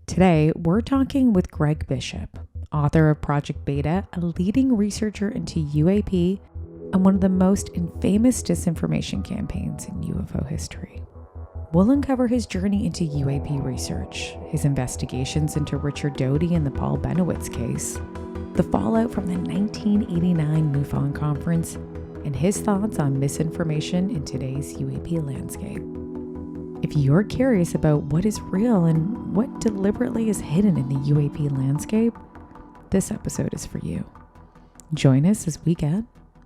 Today, we're talking with Gregg Bishop, author of Project Beta, a leading researcher into UAP and one of the most infamous disinformation campaigns in UFO history. We'll uncover his journey into UAP research, his investigations into Richard Doty and the Paul Bennewitz case, the fallout from the 1989 MUFON conference, and his thoughts on misinformation in today's UAP landscape. If you're curious about what is real and what deliberately is hidden in the UAP landscape, this episode is for you. Join us as we get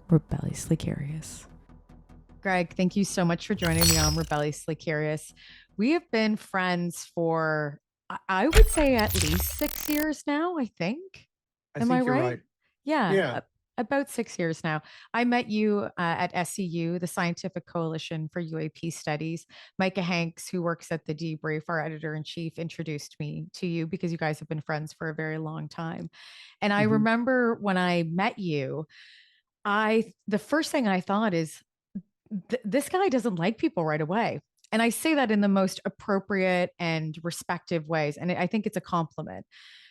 rebelliously curious. Gregg, thank you so much for joining me on Rebelliously Curious. We have been friends for, I would say, at least 6 years now, I think. Am I right? Yeah. About 6 years now. I met you at SCU, the Scientific Coalition for UAP Studies. Micah Hanks, who works at the Debrief, our editor-in-chief, introduced me to you because you guys have been friends for a very long time. And I remember when I met you, the first thing I thought is, this guy doesn't like people right away. And I say that in the most appropriate and respective ways. And I think it's a compliment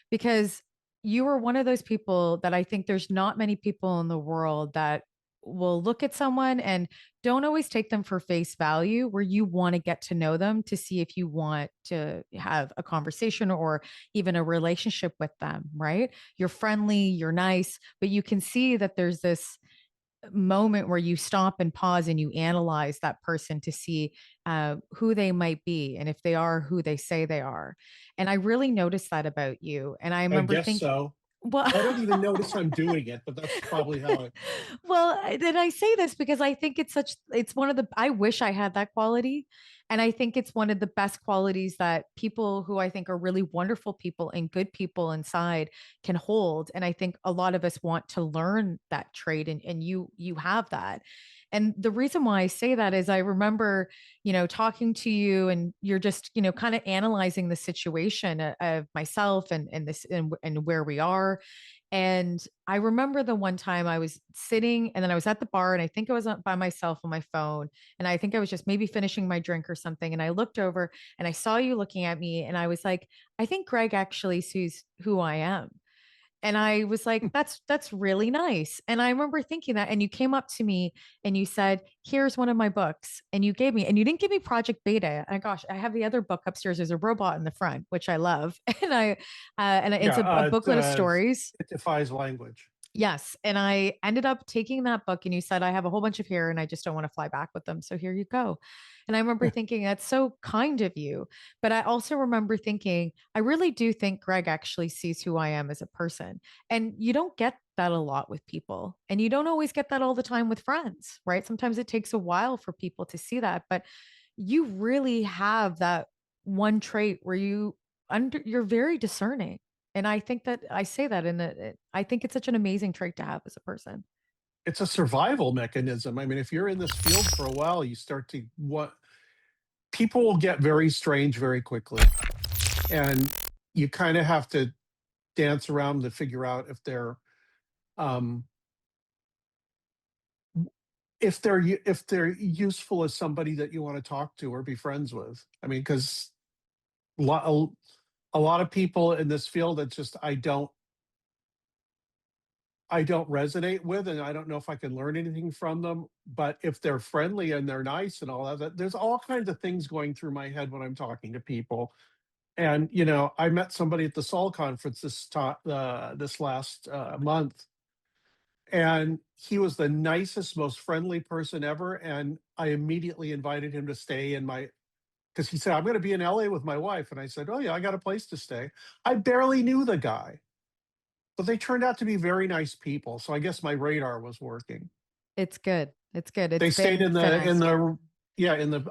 because you were one of those people that I think there's not many people in the world that will look at someone and don't always take them for face value, where you want to get to know them to see if you want to have a conversation or even a relationship with them, right? You're friendly, you're nice, but you can see that there's this moment where you stop and pause and you analyze that person to see who they might be and if they are who they say they are. And I really noticed that about you. And I remember thinking, so. Well, I don't even notice I'm doing it, but that's probably how it. Well, then I say this because I think it's one of the, I wish I had that quality. And I think it's one of the best qualities that people who I think are really wonderful people and good people inside can hold. And I think a lot of us want to learn that trait, and you have that. And the reason why I say that is I remember, talking to you and you're just, kind of analyzing the situation of myself and this and where we are. And I remember the one time I was sitting and then I was at the bar and I think I was by myself on my phone. And I think I was just maybe finishing my drink or something. And I looked over and I saw you looking at me and I was like, I think Gregg actually sees who I am. And I was like, that's really nice. And I remember thinking that. And you came up to me and you said, here's one of my books. And you gave me, and you didn't give me Project Beta. And gosh, I have the other book upstairs. There's a robot in the front, which I love. And it's a booklet of stories. It defies language. Yes. And I ended up taking that book and you said, I have a whole bunch of here and I just don't want to fly back with them. So here you go. And I remember thinking, that's so kind of you. But I also remember thinking, I really do think Gregg actually sees who I am as a person. And you don't get that a lot with people. And you don't always get that all the time with friends, right? Sometimes it takes a while for people to see that. But you really have that one trait where you're very discerning. And I think that I say that I think it's such an amazing trait to have as a person. It's a survival mechanism. I mean, if you're in this field for a while, you start to people will get very strange very quickly. And you kind of have to dance around to figure out if they're useful as somebody that you want to talk to or be friends with. I mean, because a lot of people in this field that just I don't resonate with, and I don't know if I can learn anything from them. But if they're friendly and they're nice and all that, there's all kinds of things going through my head when I'm talking to people. And I met somebody at the Sol conference this last month, and he was the nicest, most friendly person ever. And I immediately invited him to stay because he said, I'm going to be in LA with my wife. And I said, oh yeah, I got a place to stay. I barely knew the guy, but they turned out to be very nice people. So I guess my radar was working. It's good. They stayed in the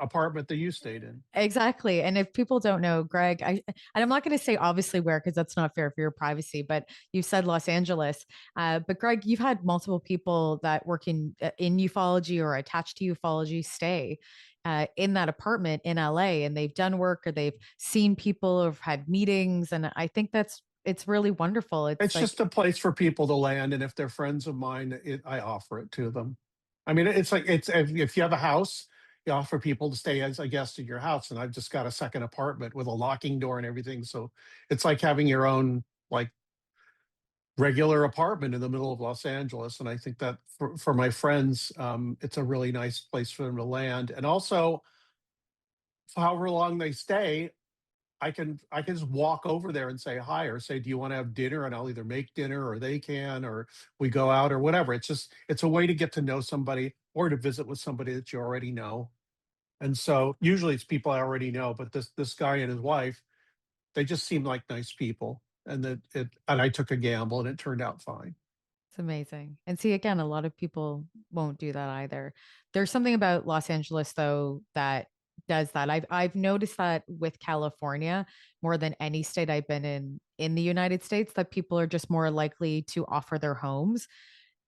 apartment that you stayed in. Exactly. And if people don't know, Gregg, and I'm not going to say obviously where, because that's not fair for your privacy, but you said Los Angeles. But Gregg, you've had multiple people that work in ufology or attached to ufology stay in that apartment in LA, and they've done work or they've seen people or have had meetings. And I think it's really wonderful. It's It's like, just a place for people to land, and if they're friends of mine, I offer it to them. I mean, it's like it's if you have a house, you offer people to stay as a guest at your house, and I've just got a second apartment with a locking door and everything, so it's like having your own, like, regular apartment in the middle of Los Angeles, and I think that for my friends, it's a really nice place for them to land, and also, for however long they stay, I can just walk over there and say hi or say, "Do you want to have dinner?" And I'll either make dinner or they can, or we go out or whatever. It's a way to get to know somebody or to visit with somebody that you already know. And so usually it's people I already know, but this guy and his wife, they just seem like nice people. And I took a gamble and it turned out fine. it's amazing. And see, again, a lot of people won't do that either. There's something about Los Angeles though that does that. I've noticed that with California more than any state I've been in the United States, that people are just more likely to offer their homes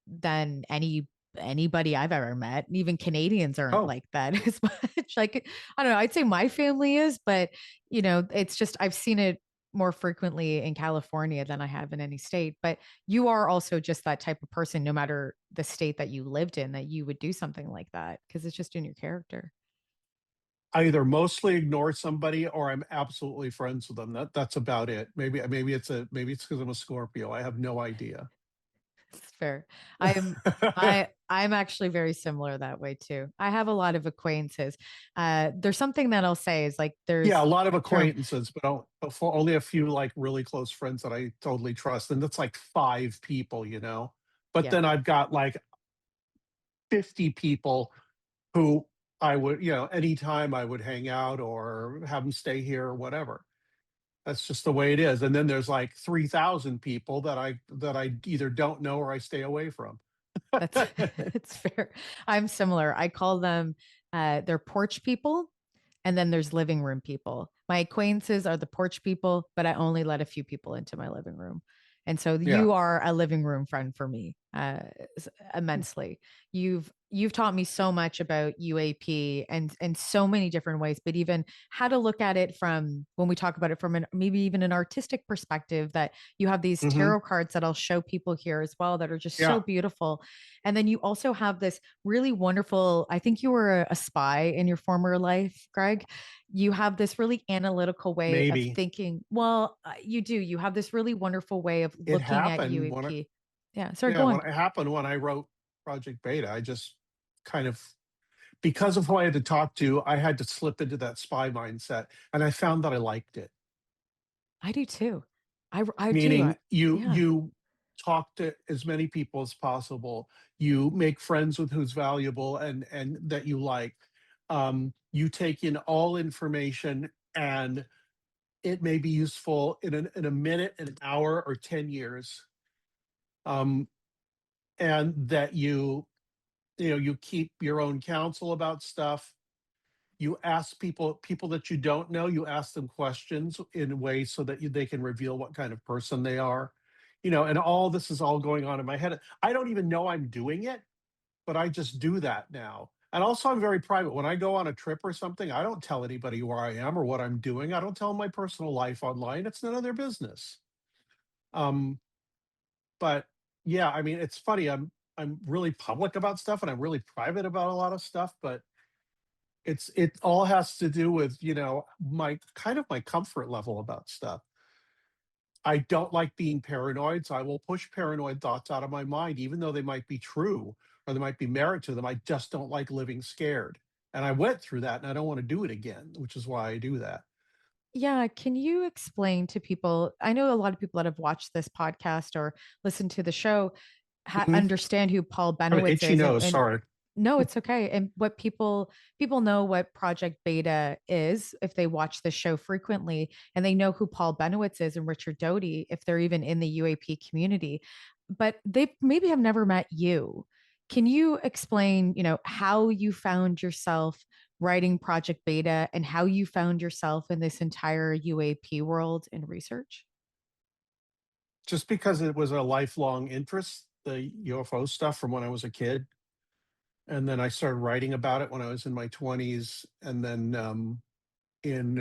than anybody I've ever met. Even Canadians aren't Oh, like that as much. Like, I don't know, I'd say my family is, but it's just I've seen it more frequently in California than I have in any state. But you are also just that type of person, no matter the state that you lived in, that you would do something like that because it's just in your character. I either mostly ignore somebody or I'm absolutely friends with them. That's about it. Maybe it's because I'm a Scorpio. I have no idea. It's fair. I'm I'm actually very similar that way too. I have a lot of acquaintances. There's something that I'll say is like Yeah, a there's lot of term, acquaintances, but only a few like really close friends that I totally trust, and that's like 5 people. But yeah. then I've got like 50 people who I would, anytime I would hang out or have them stay here or whatever. That's just the way it is. And then there's like 3,000 people that I either don't know or I stay away from. That's it's fair. I'm similar. I call them they're porch people, and then there's living room people. My acquaintances are the porch people, but I only let a few people into my living room. And so Yeah. you are a living room friend for me, immensely. You've taught me so much about UAP and so many different ways, but even how to look at it from when we talk about it from maybe even an artistic perspective, that you have these Hmm. tarot cards that I'll show people here as well that are just so Yeah. beautiful. And then you also have this really wonderful, I think you were a spy in your former life, Greg. You have this really analytical way of Maybe thinking. Well, you do. You have this really wonderful way of it looking at happened when UAP. Yeah. Sorry, yeah, go when on. it happened when I wrote Project Beta, I just kind of, because of who I had to talk to, I had to slip into that spy mindset, and I found that I liked it. I do too. I do. Meaning you Yeah. you talk to as many people as possible. You make friends with who's valuable and that you like. You take in all information, and it may be useful in a minute, an hour, or 10 years. Um, and that you keep your own counsel about stuff. You ask people that you don't know, you ask them questions in ways so that they can reveal what kind of person they are. And all this is all going on in my head. I don't even know I'm doing it, but I just do that now. And also, I'm very private. When I go on a trip or something, I don't tell anybody where I am or what I'm doing. I don't tell them my personal life online. It's none of their business. Um, but yeah, I mean, it's funny. I'm really public about stuff and I'm really private about a lot of stuff, but it all has to do with, my kind of my comfort level about stuff. I don't like being paranoid, so I will push paranoid thoughts out of my mind, even though they might be true or there might be merit to them. I just don't like living scared. And I went through that and I don't want to do it again, which is why I do that. Yeah. Can you explain to people? I know a lot of people that have watched this podcast or listened to the show Mhm. understand who Paul I have an Bennewitz itchy is, nose. and Sorry. no, it's okay. And what people know what Project Beta is if they watch the show frequently, and they know who Paul Bennewitz is and Richard Doty if they're even in the UAP community, but they maybe have never met you. Can you explain, how you found yourself writing Project Beta and how you found yourself in this entire UAP world and research? Just because it was a lifelong interest, the UFO stuff from when I was a kid. And then I started writing about it when I was in my 20s. And then in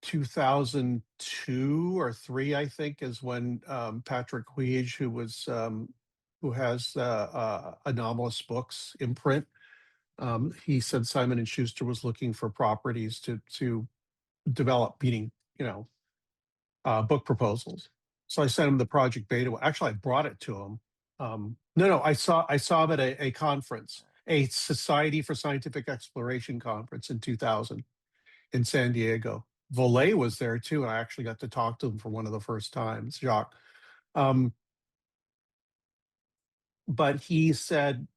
2002 or three, I think, is when Patrick Huige, who has Anomalous Books imprint, he said Simon and Schuster was looking for properties to develop, meaning, book proposals. So I sent him the project beta. Actually, I brought it to him. No, I saw him at a conference, a Society for Scientific Exploration conference in 2000 in San Diego. Volet was there too, and I actually got to talk to him for one of the first times, Jacques. Um, but he said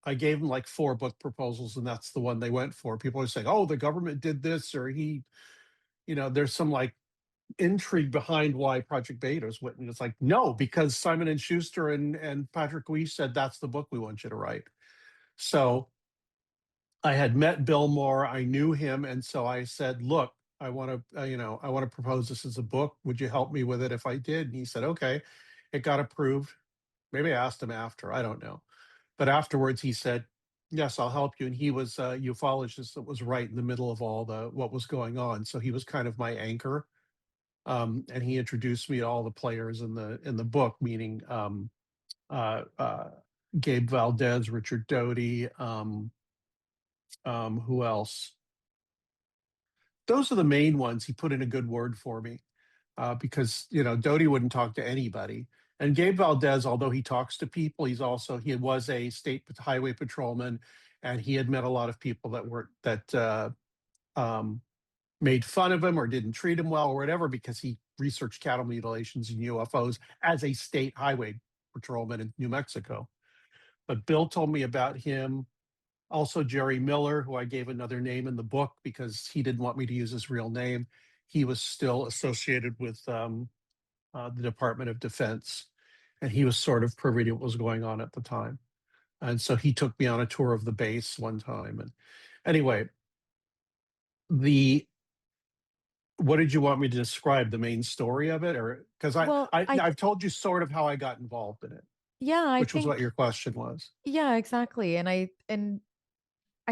I gave him like 4 book proposals, and that's the one they went for. People are saying, "Oh, the government did this," or there's some like intrigue behind why Project Beta is written. It's like, no, because Simon and Schuster and Patrick Weiss said that's the book we want you to write. So I had met Bill Moore, I knew him, and so I said, look, I want to, I want to propose this as a book. Would you help me with it if I did? And he said, okay. It got approved. Maybe I asked him after, I don't know. But afterwards he said, yes, I'll help you. And he was a ufologist that was right in the middle of all what was going on. So he was kind of my anchor. And he introduced me to all the players in the book, meaning Gabe Valdez, Richard Doty, who else? Those are the main ones. He put in a good word for me because Doty wouldn't talk to anybody, and Gabe Valdez, although he talks to people, he was a state highway patrolman, and he had met a lot of people that made fun of him or didn't treat him well or whatever because he researched cattle mutilations and UFOs as a state highway patrolman in New Mexico. But Bill told me about him. Also, Jerry Miller, who I gave another name in the book because he didn't want me to use his real name. He was still associated with the Department of Defense, and he was sort of privy to what was going on at the time. And so he took me on a tour of the base one time. And anyway, what did you want me to describe? The main story of it, or because Well, I've told you sort of how I got involved in it, yeah, I which was what think your question was. yeah, exactly. And I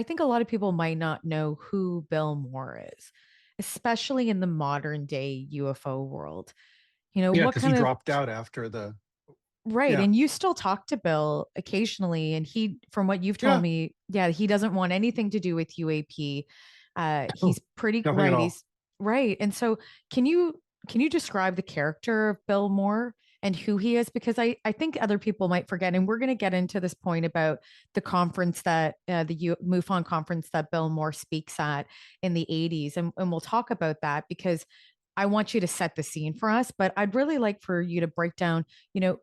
think a lot of people might not know who Bill Moore is, especially in the modern day UFO world. Yeah, What because he kind of dropped out after the right. yeah And you still talk to Bill occasionally. And he, from what you've told yeah me, yeah, he doesn't want anything to do with UAP. He's pretty nothing at right. all. He's right. And so can you describe the character of Bill Moore and who he is? Because I think other people might forget. And we're going to get into this point about the conference that MUFON conference that Bill Moore speaks at in the 80s. And we'll talk about that because I want you to set the scene for us, but I'd really like for you to break down, you know,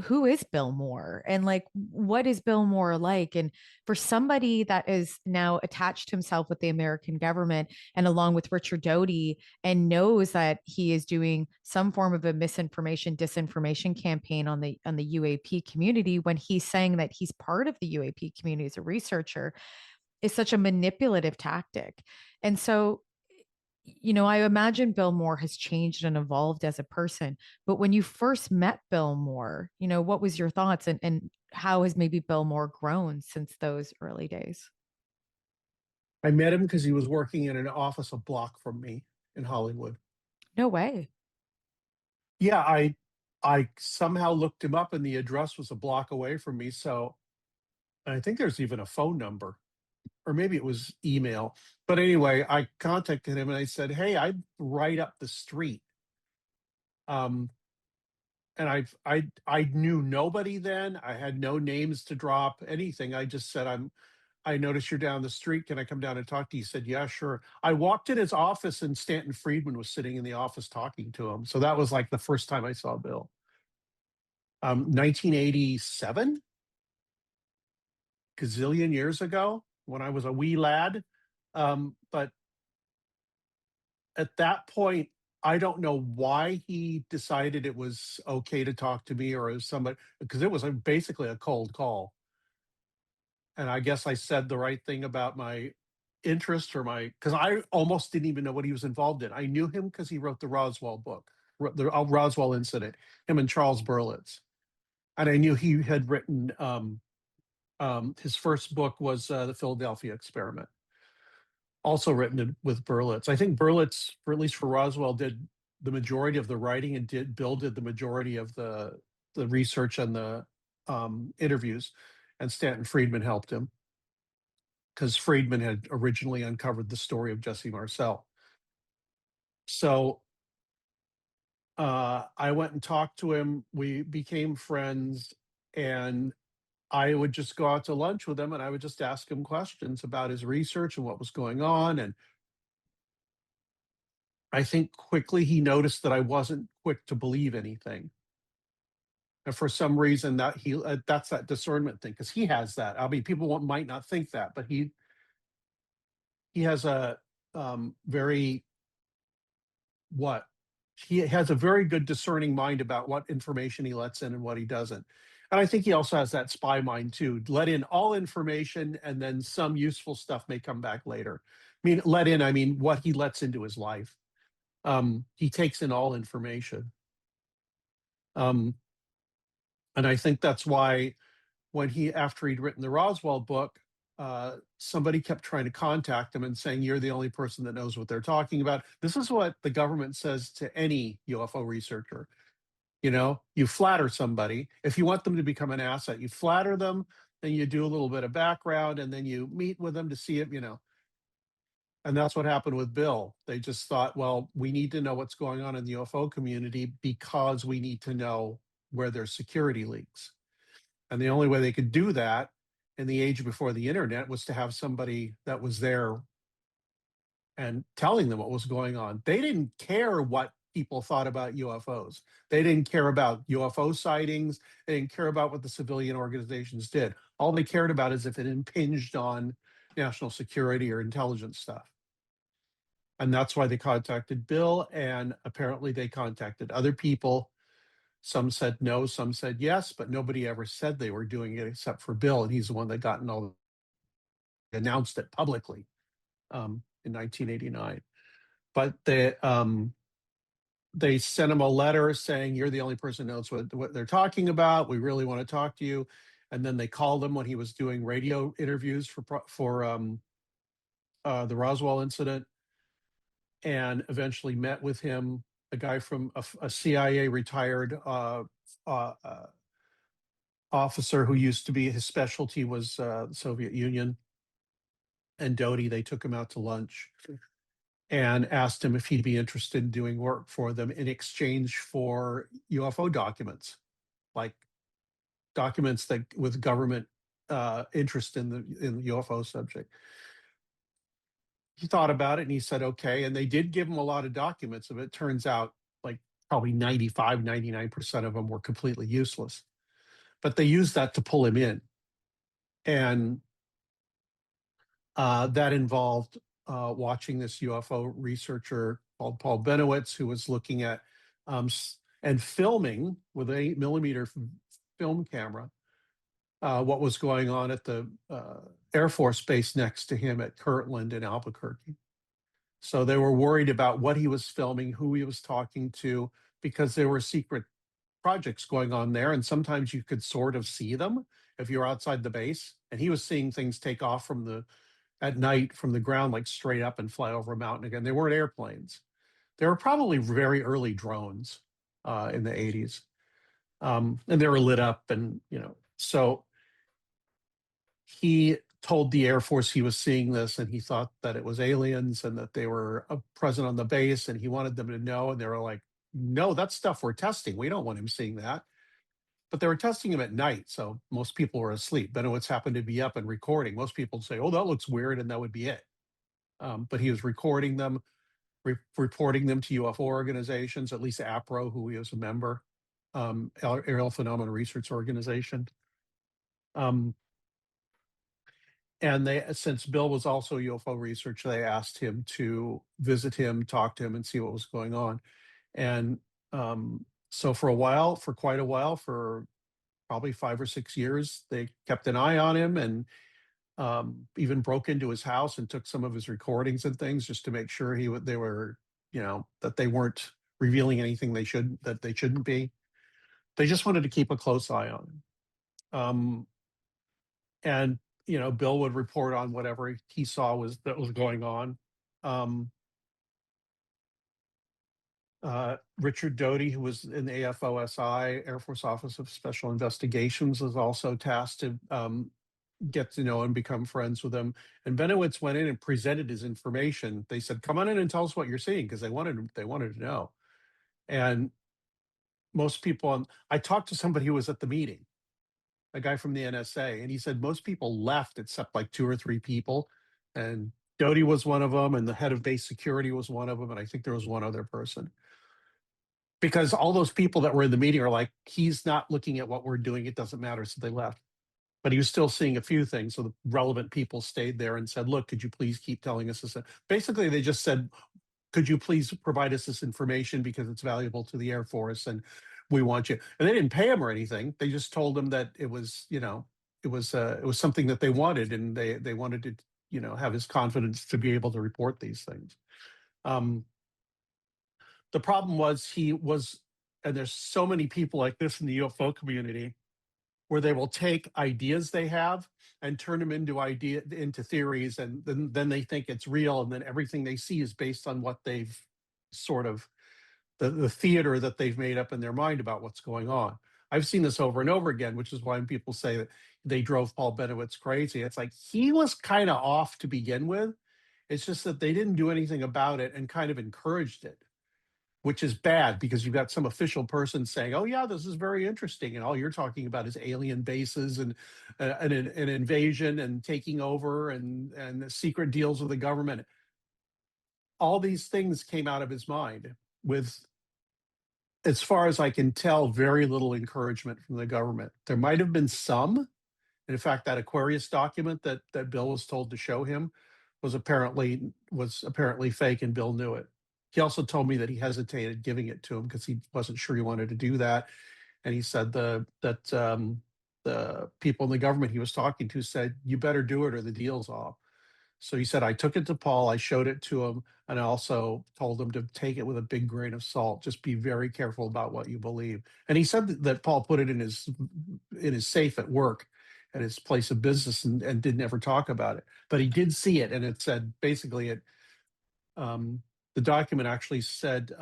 who is Bill Moore and like what is Bill Moore like? And for somebody that is now attached himself with the American government and along with Richard Doty and knows that he is doing some form of a misinformation, disinformation campaign on the UAP community when he's saying that he's part of the UAP community as a researcher is such a manipulative tactic. And so I imagine Bill Moore has changed and evolved as a person. But when you first met Bill Moore, what was your thoughts and how has maybe Bill Moore grown since those early days? I met him because he was working in an office a block from me in Hollywood. No way. Yeah, I somehow looked him up, and the address was a block away from me. So I think there's even a phone number, or maybe it was email. But anyway, I contacted him and I said, "Hey, I'm right up the street." Um, and I knew nobody then. I had no names to drop, anything. I just said, I noticed you're down the street. Can I come down and talk to you? He said, yeah, sure. I walked in his office and Stanton Friedman was sitting in the office talking to him. So that was like the first time I saw Bill. 1987, gazillion years ago when I was a wee lad. But at that point, I don't know why he decided it was okay to talk to me or as somebody, because it was basically a cold call. And I guess I said the right thing about my interest because I almost didn't even know what he was involved in. I knew him because he wrote the Roswell book, the Roswell incident, him and Charles Berlitz. And I knew he had written His first book was The Philadelphia Experiment, also written with Berlitz. I think Berlitz, or at least for Roswell, did the majority of the writing, and Bill did the majority of the research and the interviews, and Stanton Friedman helped him because Friedman had originally uncovered the story of Jesse Marcel. So I went and talked to him. We became friends, and I would just go out to lunch with him, and I would just ask him questions about his research and what was going on. And I think quickly he noticed that I wasn't quick to believe anything. And for some reason that's that discernment thing, because he has that. I mean, people might not think that, but he has a very he has a very good discerning mind about what information he lets in and what he doesn't. And I think he also has that spy mind too. Let in all information, and then some useful stuff may come back later. I mean what he lets into his life. He takes in all information. And I think that's why after he'd written the Roswell book, somebody kept trying to contact him and saying, "You're the only person that knows what they're talking about." This is what the government says to any UFO researcher. You flatter somebody. If you want them to become an asset, you flatter them, then you do a little bit of background, and then you meet with them to see it, And that's what happened with Bill. They just thought, well, we need to know what's going on in the UFO community because we need to know where there's security leaks. And the only way they could do that in the age before the internet was to have somebody that was there and telling them what was going on. They didn't care what people thought about UFOs. They didn't care about UFO sightings. They didn't care about what the civilian organizations did. All they cared about is if it impinged on national security or intelligence stuff. And that's why they contacted Bill, and apparently they contacted other people. Some said no, some said yes, but nobody ever said they were doing it except for Bill, and he's the one that announced it publicly in 1989. But they sent him a letter saying, "You're the only person who knows what they're talking about. We really want to talk to you." And then they called him when he was doing radio interviews for the Roswell incident, and eventually met with him. A guy from a CIA retired officer who used to be, his specialty was the Soviet Union, and Doty. They took him out to lunch and asked him if he'd be interested in doing work for them in exchange for UFO documents, like documents that with government interest in the UFO subject. He thought about it and he said, okay. And they did give him a lot of documents. And it turns out like probably 95, 99% of them were completely useless. But they used that to pull him in. And that involved watching this UFO researcher called Paul Bennewitz, who was looking at and filming with an 8mm film camera what was going on at the Air Force Base next to him at Kirtland in Albuquerque. So they were worried about what he was filming, who he was talking to, because there were secret projects going on there. And sometimes you could sort of see them if you're outside the base. And he was seeing things take off at night from the ground, like straight up and fly over a mountain again. They weren't airplanes. They were probably very early drones in the 80s. And they were lit up and, so he told the Air Force he was seeing this and he thought that it was aliens and that they were present on the base, and he wanted them to know. And they were like, no, that's stuff we're testing. We don't want him seeing that. But they were testing him at night, so most people were asleep. Bennewitz happened to be up and recording. Most people would say, oh, that looks weird, and that would be it. But he was recording them, reporting them to UFO organizations, at least APRO, who he was a member, Aerial Phenomena Research Organization. And since Bill was also UFO researcher, they asked him to visit him, talk to him, and see what was going on. And so for quite a while, for probably 5 or 6 years, they kept an eye on him and even broke into his house and took some of his recordings and things just to make sure that they weren't revealing anything they shouldn't be. They just wanted to keep a close eye on him. and Bill would report on whatever he saw that was going on. Um, Richard Doty, who was in the AFOSI, Air Force Office of Special Investigations, was also tasked to get to know and become friends with him. And Bennewitz went in and presented his information. They said, "Come on in and tell us what you're seeing," because they wanted to know. And most people, I talked to somebody who was at the meeting, a guy from the NSA, and he said most people left except like 2 or 3 people, and Doty was one of them, and the head of base security was one of them, and I think there was one other person. Because all those people that were in the meeting are like, he's not looking at what we're doing, it doesn't matter, so they left. But he was still seeing a few things, so the relevant people stayed there and said, look, could you please keep telling us this? Basically, they just said, could you please provide us this information because it's valuable to the Air Force and we want you. And they didn't pay him or anything. They just told him that it was, it was something that they wanted, and they wanted to, have his confidence to be able to report these things. The problem was and there's so many people like this in the UFO community, where they will take ideas they have and turn them into theories, and then they think it's real, and then everything they see is based on what they've sort of the theater that they've made up in their mind about what's going on. I've seen this over and over again, which is why when people say that they drove Paul Bennewitz crazy, it's like he was kind of off to begin with. It's just that they didn't do anything about it and kind of encouraged it, which is bad because you've got some official person saying, "Oh yeah, this is very interesting," and all you're talking about is alien bases and an invasion and taking over and secret deals with the government. All these things came out of his mind with, as far as I can tell, very little encouragement from the government. There might have been some. And in fact, that Aquarius document that Bill was told to show him was apparently fake, and Bill knew it. He also told me that he hesitated giving it to him because he wasn't sure he wanted to do that. And he said the people in the government he was talking to said, "You better do it or the deal's off." So he said, I took it to Paul, I showed it to him, and I also told him to take it with a big grain of salt. Just be very careful about what you believe. And he said that Paul put it in his safe at work, at his place of business, and didn't ever talk about it. But he did see it, and it said basically the document actually said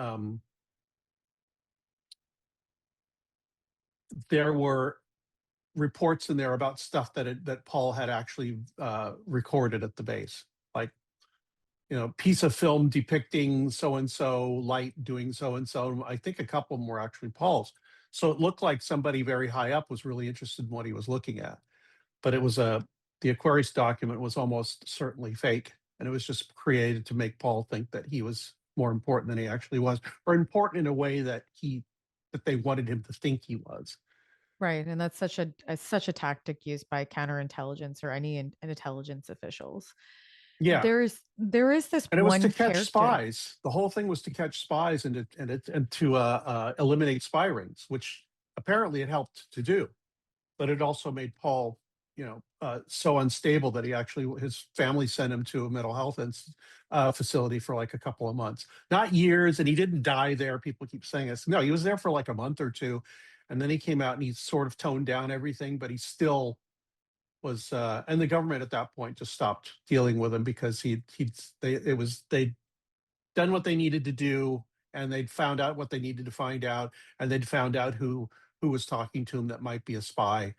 there were reports in there about stuff that Paul had actually recorded at the base, like piece of film depicting so and so light doing so and so. I think a couple of them were actually Paul's. So it looked like somebody very high up was really interested in what he was looking at. But it was the Aquarius document was almost certainly fake, and it was just created to make Paul think that he was more important than he actually was, or important in a way that they wanted him to think he was. Right, and that's such a tactic used by counterintelligence or any intelligence officials. Yeah, There is this and it was to one catch character. spies. The whole thing was to catch spies and to eliminate spy rings, which apparently it helped to do. But it also made Paul, so unstable that his family sent him to a mental health facility for like a couple of months, not years. And he didn't die there. People keep saying this. No, he was there for like a month or two, and then he came out and he sort of toned down everything, but he still was. And the government at that point just stopped dealing with him because they'd done what they needed to do, and they'd found out what they needed to find out, and they'd found out who was talking to him that might be a spy.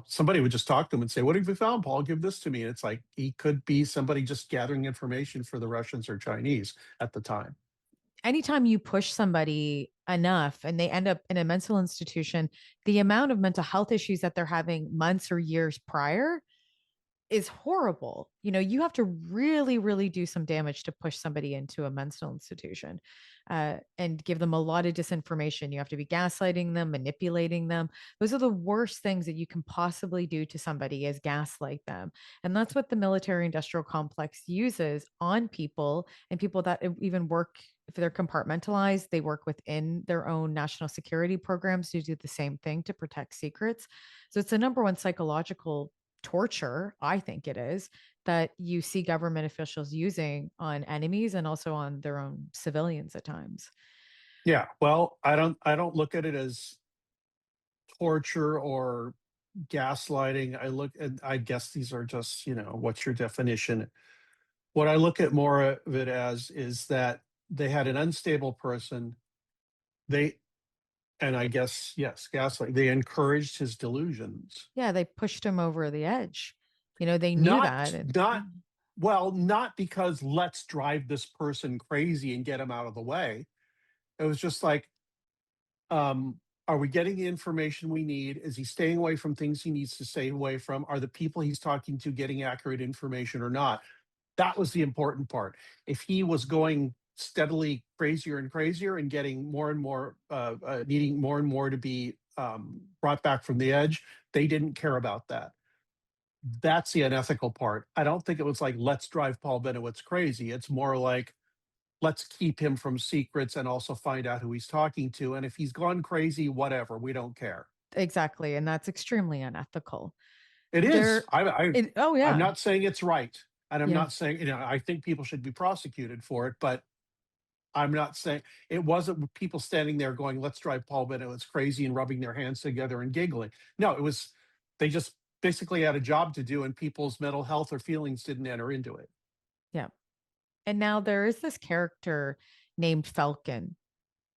Somebody would just talk to him and say, "What have you found, Paul? Give this to me." And it's like he could be somebody just gathering information for the Russians or Chinese at the time. Anytime you push somebody enough and they end up in a mental institution, the amount of mental health issues that they're having months or years prior is horrible. You have to really, really do some damage to push somebody into a mental institution and give them a lot of disinformation. You have to be gaslighting them, manipulating them. Those are the worst things that you can possibly do to somebody is gaslight them. And that's what the military industrial complex uses on people, and people that even work, if they're compartmentalized, they work within their own national security programs to do the same thing to protect secrets. So it's the number one psychological torture, I think it is, that you see government officials using on enemies and also on their own civilians at times. Yeah, well, I don't look at it as torture or gaslighting, I look, and I guess these are just, what's your definition? What I look at more of it as is that they had an unstable person. They, and I guess, yes, gaslight. They encouraged his delusions. Yeah, they pushed him over the edge. They knew Not, that. not, well, not because let's drive this person crazy and get him out of the way. It was just like, are we getting the information we need? Is he staying away from things he needs to stay away from? Are the people he's talking to getting accurate information or not? That was the important part. If he was going steadily crazier and crazier and getting more and more, needing more and more to be brought back from the edge, they didn't care about that. That's the unethical part. I don't think it was like, let's drive Paul Bennewitz crazy. It's more like, let's keep him from secrets and also find out who he's talking to. And if he's gone crazy, whatever, we don't care. Exactly. And that's extremely unethical. It is. Oh, I'm yeah. not saying it's right. And I'm Yeah. not saying, I think people should be prosecuted for it, but I'm not saying it wasn't people standing there going, let's drive Paul Bennewitz crazy and rubbing their hands together and giggling. No, it was, they just basically had a job to do and people's mental health or feelings didn't enter into it. Yeah. And now there is this character named Falcon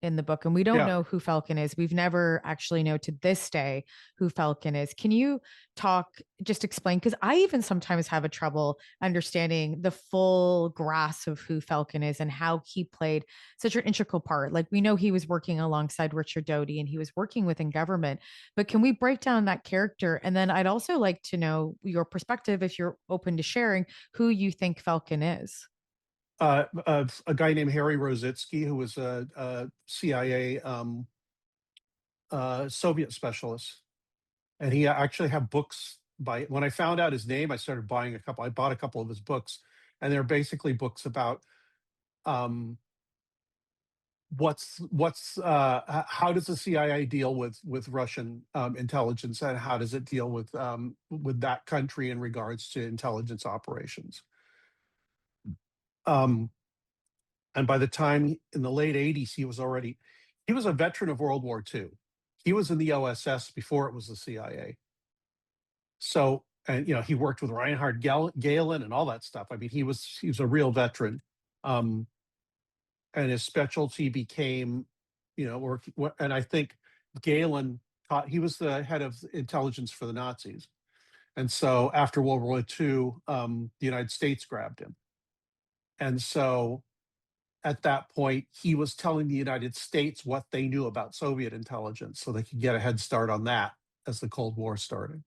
in the book, and we don't Yeah. know who Falcon is. We've never actually know to this day who Falcon is. Can you just explain? Because I even sometimes have a trouble understanding the full grasp of who Falcon is and how he played such an integral part. Like, we know he was working alongside Richard Doty and he was working within government, but can we break down that character? And then I'd also like to know your perspective, if you're open to sharing, who you think Falcon is. A guy named Harry Rositsky, who was a CIA Soviet specialist, and he actually had books by. When I found out his name, I started buying a couple. I bought a couple of his books, and they're basically books about how does the CIA deal with Russian intelligence, and how does it deal with that country in regards to intelligence operations. And by the time in the late 80s, he was a veteran of World War II. He was in the OSS before it was the CIA. So, and he worked with Reinhard Gehlen and all that stuff. I mean, he was a real veteran. And his specialty became, and I think Gehlen he was the head of intelligence for the Nazis. And so after World War II, the United States grabbed him. And so at that point, he was telling the United States what they knew about Soviet intelligence so they could get a head start on that as the Cold War started.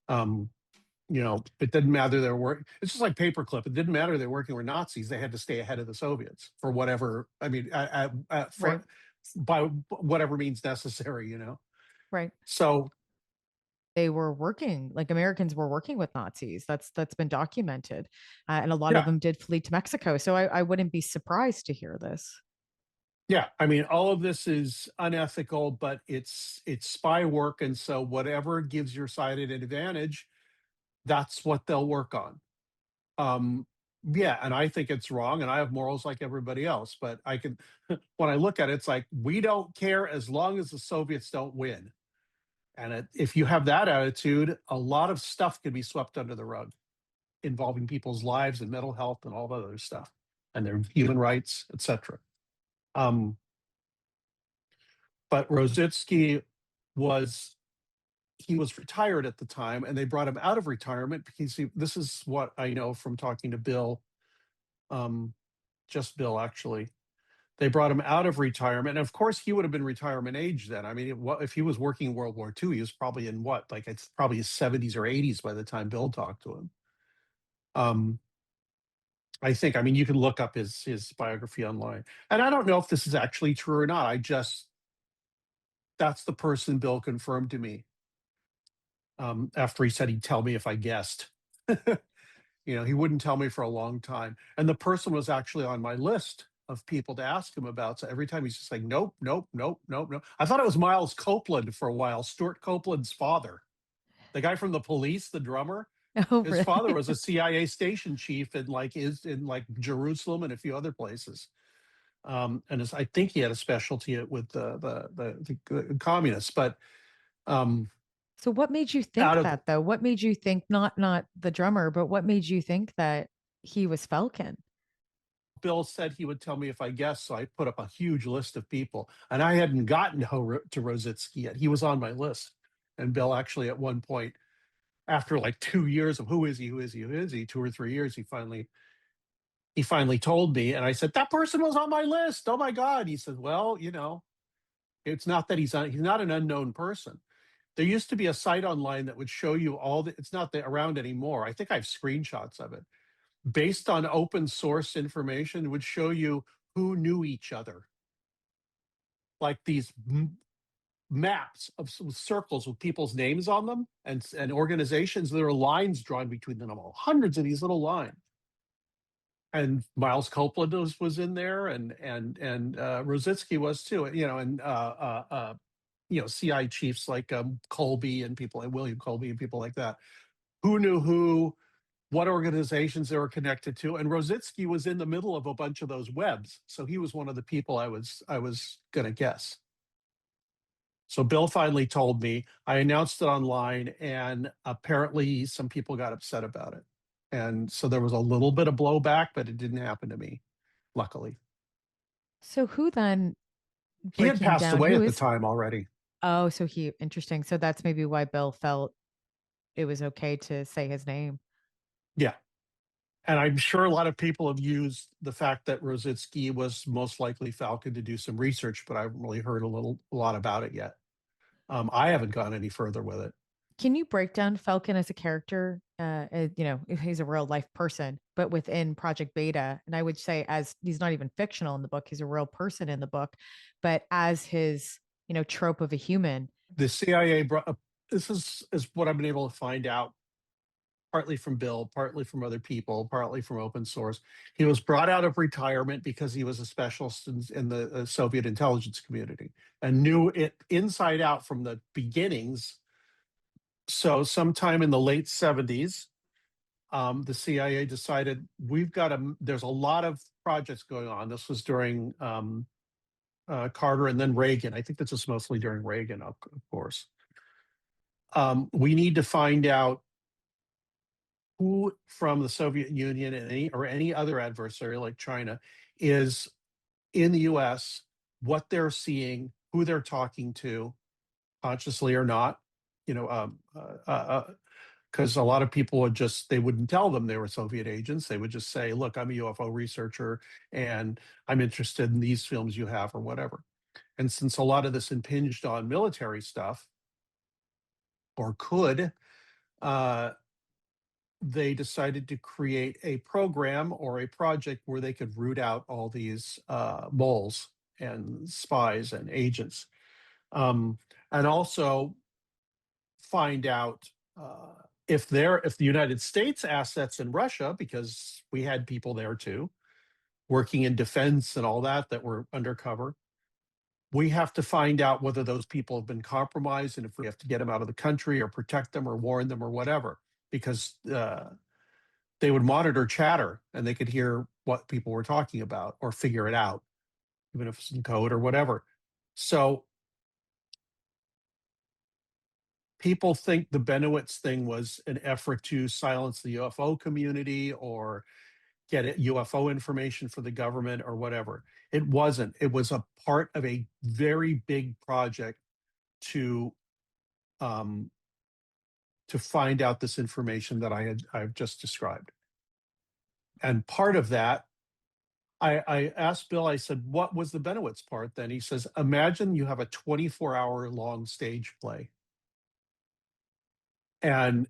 It didn't matter they were it's just like paperclip. It didn't matter they were working with Nazis. They had to stay ahead of the Soviets for whatever, I mean, Right. by whatever means necessary, Right. So They were working, like, Americans were working with Nazis. That's been documented, and a lot of yeah, them did flee to Mexico. So I wouldn't be surprised to hear this. yeah. I mean, all of this is unethical, but it's spy work, and so whatever gives your side an advantage, that's what they'll work on. Yeah, and I think it's wrong, and I have morals like everybody else. But I can, when I look at it, it's like we don't care as long as the Soviets don't win. And if you have that attitude, a lot of stuff can be swept under the rug, involving people's lives and mental health and all that other stuff, and their human rights, etc. But Rositsky was he was retired at the time, and they brought him out of retirement because this is what I know from talking to Bill, just Bill actually. They brought him out of retirement, and of course, he would have been retirement age then. I mean, if he was working in World War II, he was probably in what, like it's probably his 70s or 80s by the time Bill talked to him. I think, I mean, you can look up his biography online, and I don't know if this is actually true or not. That's the person Bill confirmed to me. After he said he'd tell me if I guessed. He wouldn't tell me for a long time. And the person was actually on my list of people to ask him about. So every time he's just like, nope, nope, nope, nope, nope. I thought it was Miles Copeland for a while, Stuart Copeland's father, the guy from the Police, the drummer. Oh, His father really? was a CIA station chief in Jerusalem and a few other places. And I think he had a specialty with the communists, but So what made you out think of that though? What made you think not the drummer, but what made you think that he was Falcon? Bill said he would tell me if I guessed, so I put up a huge list of people, and I hadn't gotten to Rositsky yet. He was on my list, and Bill actually at one point, after like 2 years of who is he, who is he, who is he, 2 or 3 years, he finally told me, and I said that person was on my list. Oh my God! He said, well, it's not that he's not an unknown person. There used to be a site online that would show you all the. It's not around anymore. I think I have screenshots of it based on open source information. It would show you who knew each other, like these maps of circles with people's names on them and organizations. There are lines drawn between them all, hundreds of these little lines. And Miles Copeland was in there, and Rositsky was too. CI chiefs like Colby and people like William Colby and people like that, who knew who, what organizations they were connected to. And Rositsky was in the middle of a bunch of those webs, so he was one of the people I was going to guess. So Bill finally told me. I announced it online, and apparently some people got upset about it. And so there was a little bit of blowback, but it didn't happen to me, luckily. So who then, He had breaking passed down, away who at the is, time already. oh, so interesting. So that's maybe why Bill felt it was okay to say his name. Yeah. And I'm sure a lot of people have used the fact that Rositsky was most likely Falcon to do some research, but I haven't really heard a lot about it yet. I haven't gone any further with it. Can you break down Falcon as a character? He's a real life person, but within Project Beta, and I would say as he's not even fictional in the book, he's a real person in the book, but as his, trope of a human. The CIA this is what I've been able to find out, partly from Bill, partly from other people, partly from open source. He was brought out of retirement because he was a specialist in the Soviet intelligence community and knew it inside out from the beginnings. So sometime in the late 70s, the CIA decided there's a lot of projects going on. This was during Carter and then Reagan. I think this was mostly during Reagan, of course. We need to find out who from the Soviet Union and any other adversary like China is in the US, what they're seeing, who they're talking to, consciously or not, because a lot of people they wouldn't tell them they were Soviet agents. They would just say, look, I'm a UFO researcher and I'm interested in these films you have or whatever. And since a lot of this impinged on military stuff, or could, they decided to create a program or a project where they could root out all these moles and spies and agents, and also find out if the United States assets in Russia, because we had people there too, working in defense and all that were undercover. We have to find out whether those people have been compromised and if we have to get them out of the country or protect them or warn them or whatever, because they would monitor chatter and they could hear what people were talking about or figure it out, even if it's in code or whatever. So people think the Bennewitz thing was an effort to silence the UFO community or get UFO information for the government or whatever. It wasn't. It was a part of a very big project to find out this information that I've just described. And part of that, I asked Bill, I said, what was the Bennewitz part then? He says, imagine you have a 24-hour long stage play. And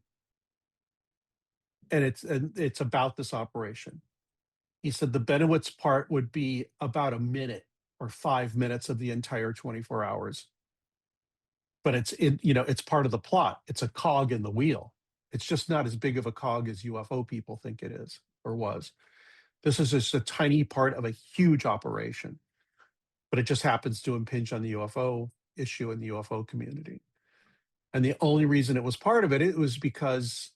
it's about this operation. He said the Bennewitz part would be about a minute or 5 minutes of the entire 24 hours. But it's part of the plot. It's a cog in the wheel. It's just not as big of a cog as UFO people think it is or was. This is just a tiny part of a huge operation, but it just happens to impinge on the UFO issue in the UFO community. And the only reason it was part of it was because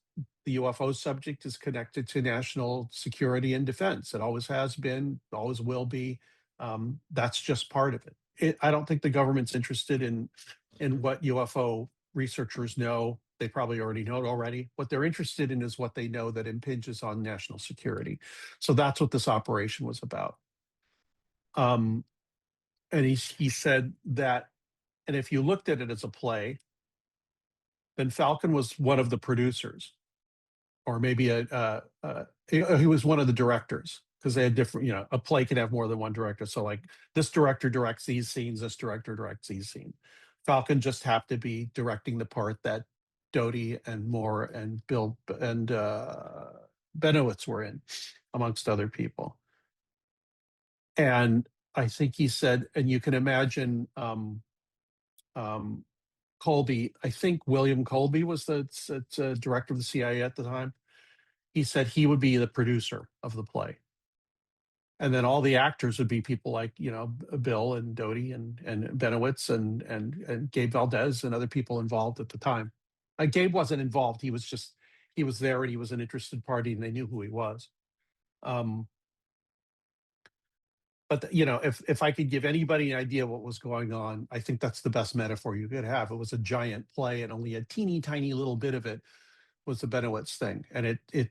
the UFO subject is connected to national security and defense. It always has been, always will be. That's just part of it. I don't think the government's interested in what UFO researchers know. They probably already know it already. What they're interested in is what they know that impinges on national security. So that's what this operation was about. And he said that, and if you looked at it as a play, then Falcon was one of the producers, or maybe he was one of the directors, because they had different, a play can have more than one director. So like this director directs these scenes, this director directs these scenes. Falcon just happened to be directing the part that Doty and Moore and Bill and Bennewitz were in, amongst other people. And I think he said, and you can imagine Colby, I think William Colby was the director of the CIA at the time. He said he would be the producer of the play. And then all the actors would be people like, Bill and Doty and Bennewitz and Gabe Valdez and other people involved at the time. Gabe wasn't involved. He was there and he was an interested party and they knew who he was. But if I could give anybody an idea what was going on, I think that's the best metaphor you could have. It was a giant play, and only a teeny tiny little bit of it was the Bennewitz thing, and it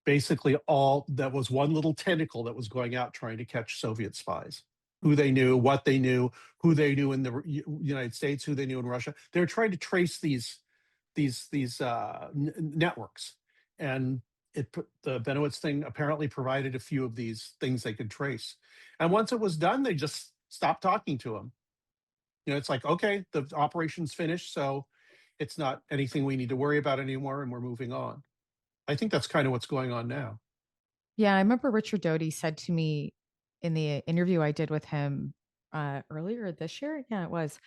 basically all that was one little tentacle that was going out trying to catch Soviet spies, who they knew, what they knew, who they knew in the United States, who they knew in Russia. They were trying to trace these networks, and the Bennewitz thing apparently provided a few of these things they could trace. And once it was done, they just stopped talking to him. It's like, okay, the operation's finished, so it's not anything we need to worry about anymore, and we're moving on. I think that's kind of what's going on now. Yeah, I remember Richard Doty said to me in the interview I did with him earlier this year. Yeah, it was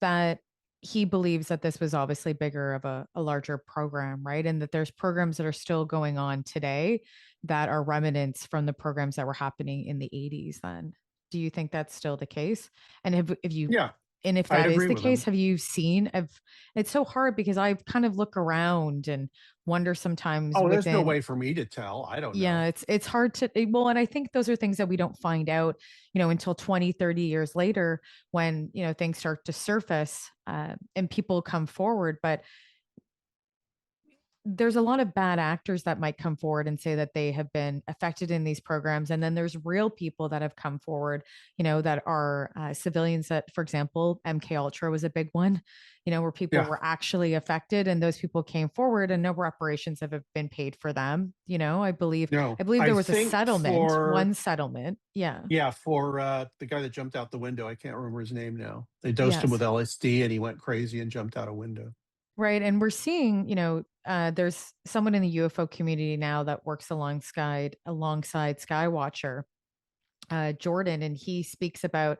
that he believes that this was obviously bigger of a larger program, right? And that there's programs that are still going on today that are remnants from the programs that were happening in the 80s then. Do you think that's still the case? And if you Yeah, and if I'd that is agree the with case, him. have you seen it's so hard because I kind of look around and wonder sometimes Oh, there's no within. way for me to tell. I don't Yeah, know. it's hard to well, and I think those are things that we don't find out, until 20, 30 years later when, things start to surface and people come forward. But there's a lot of bad actors that might come forward and say that they have been affected in these programs, and then there's real people that have come forward, that are civilians. That, for example, MK Ultra was a big one, where people Yeah. were actually affected, and those people came forward, and no reparations have been paid for them. I believe No, there I was a think settlement, one settlement. Yeah. for the guy that jumped out the window. I can't remember his name now. They dosed him with Yes. LSD and he went crazy and jumped out a window. Right. And we're seeing, there's someone in the UFO community now that works alongside Skywatcher, Jordan, and he speaks about,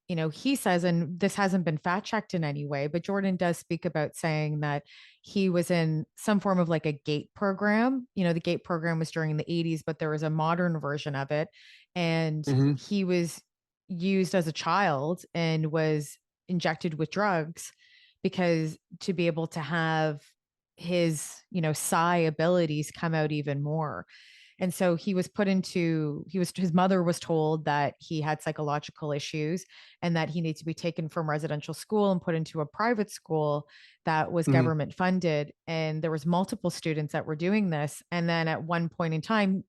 he says, and this hasn't been fact checked in any way, but Jordan does speak about saying that he was in some form of like a GATE program. The GATE program was during the 80s, but there was a modern version of it. And Hmm. he was used as a child and was injected with drugs because to be able to have his, psi abilities come out even more. And so his mother was told that he had psychological issues and that he needed to be taken from residential school and put into a private school that was Hmm. government funded. And there was multiple students that were doing this. And then at one point in time,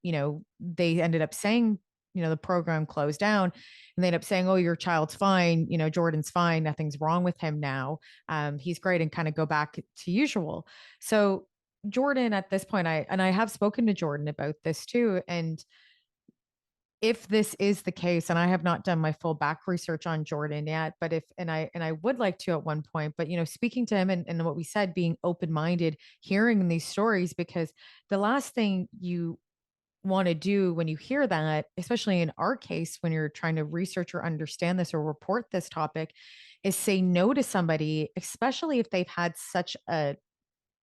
they ended up saying, the program closed down and they ended up saying, oh, your child's fine. Jordan's fine. Nothing's wrong with him now. He's great, and kind of go back to usual. So Jordan at this point, I have spoken to Jordan about this too. And if this is the case, and I have not done my full back research on Jordan yet, but if and I would like to at one point, but speaking to him and what we said, being open-minded, hearing these stories, because the last thing you want to do when you hear that, especially in our case, when you're trying to research or understand this or report this topic, is say no to somebody, especially if they've had such a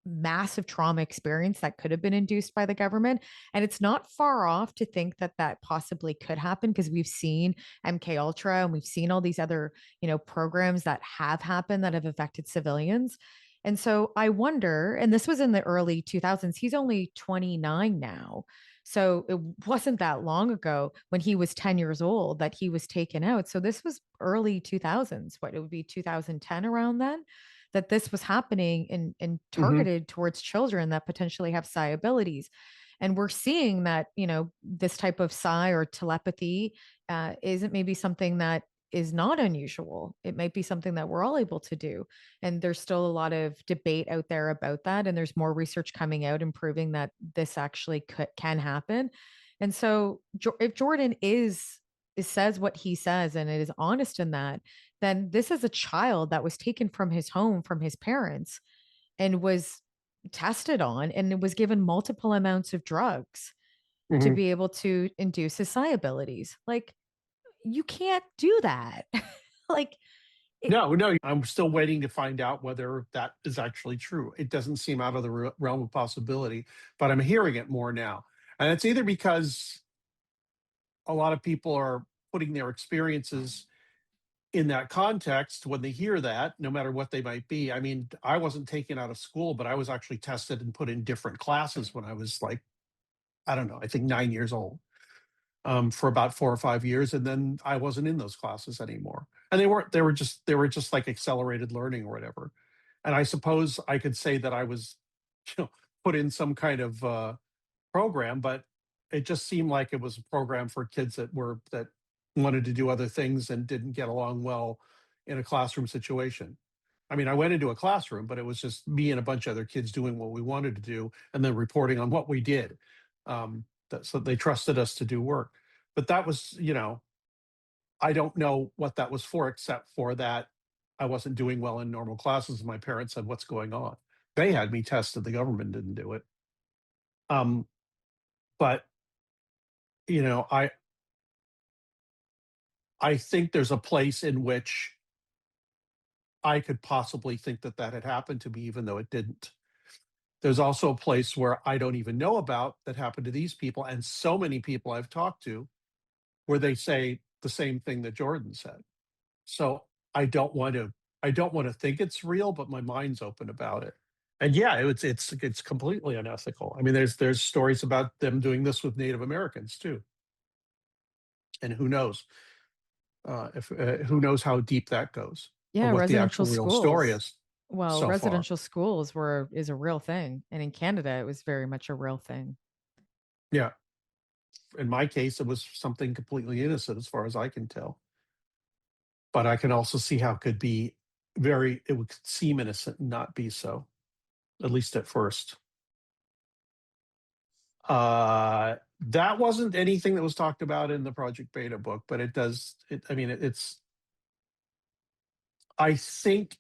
massive trauma experience that could have been induced by the government. And it's not far off to think that that possibly could happen, because we've seen MK Ultra and we've seen all these other, programs that have happened that have affected civilians. And so I wonder, and this was in the early 2000s, he's only 29 now. So it wasn't that long ago when he was 10 years old that he was taken out. So this was early 2000s, what it would be 2010 around then that this was happening and Hmm. targeted towards children that potentially have psi abilities. And we're seeing that, this type of psi or telepathy isn't maybe something that is not unusual. It might be something that we're all able to do. And there's still a lot of debate out there about that. And there's more research coming out and proving that this actually can happen. And so if Jordan says what he says and it is honest in that, then this is a child that was taken from his home, from his parents, and was tested on and was given multiple amounts of drugs to Hmm. be able to induce his psi abilities. Like, you can't do that. like, it, No, no, I'm still waiting to find out whether that is actually true. It doesn't seem out of the realm of possibility, but I'm hearing it more now. And it's either because a lot of people are putting their experiences in that context when they hear that, no matter what they might be. I mean, I wasn't taken out of school, but I was actually tested and put in different classes when I was like, I don't know, I think 9 years old, for about 4 or 5 years, and then I wasn't in those classes anymore. And they were just like accelerated learning or whatever. And I suppose I could say that I was, you know, put in some kind of program, but it just seemed like it was a program for kids that wanted to do other things and didn't get along well in a classroom situation. I mean, I went into a classroom, but it was just me and a bunch of other kids doing what we wanted to do and then reporting on what we did. So they trusted us to do work. But that was, I don't know what that was for, except for that I wasn't doing well in normal classes. And my parents said, "What's going on?" They had me tested. The government didn't do it. Um, but you know, I think there's a place in which I could possibly think that that had happened to me, even though it didn't. There's also a place where I don't even know about that happened to these people, and so many people I've talked to where they say the same thing that Jordan said. So I don't want to I don't want to think it's real, but my mind's open about it. And yeah, it's completely unethical. I mean, there's stories about them doing this with Native Americans too, and if who knows how deep that goes or yeah, what the residential actual real story schools. is Well, so far. residential schools were is a real thing. And in Canada, it was very much a real thing. Yeah, in my case, it was something completely innocent as far as I can tell. But I can also see how it could be it would seem innocent and not be so, at least at first. That wasn't anything that was talked about in the Project Beta book, but it does. I mean, it's. I think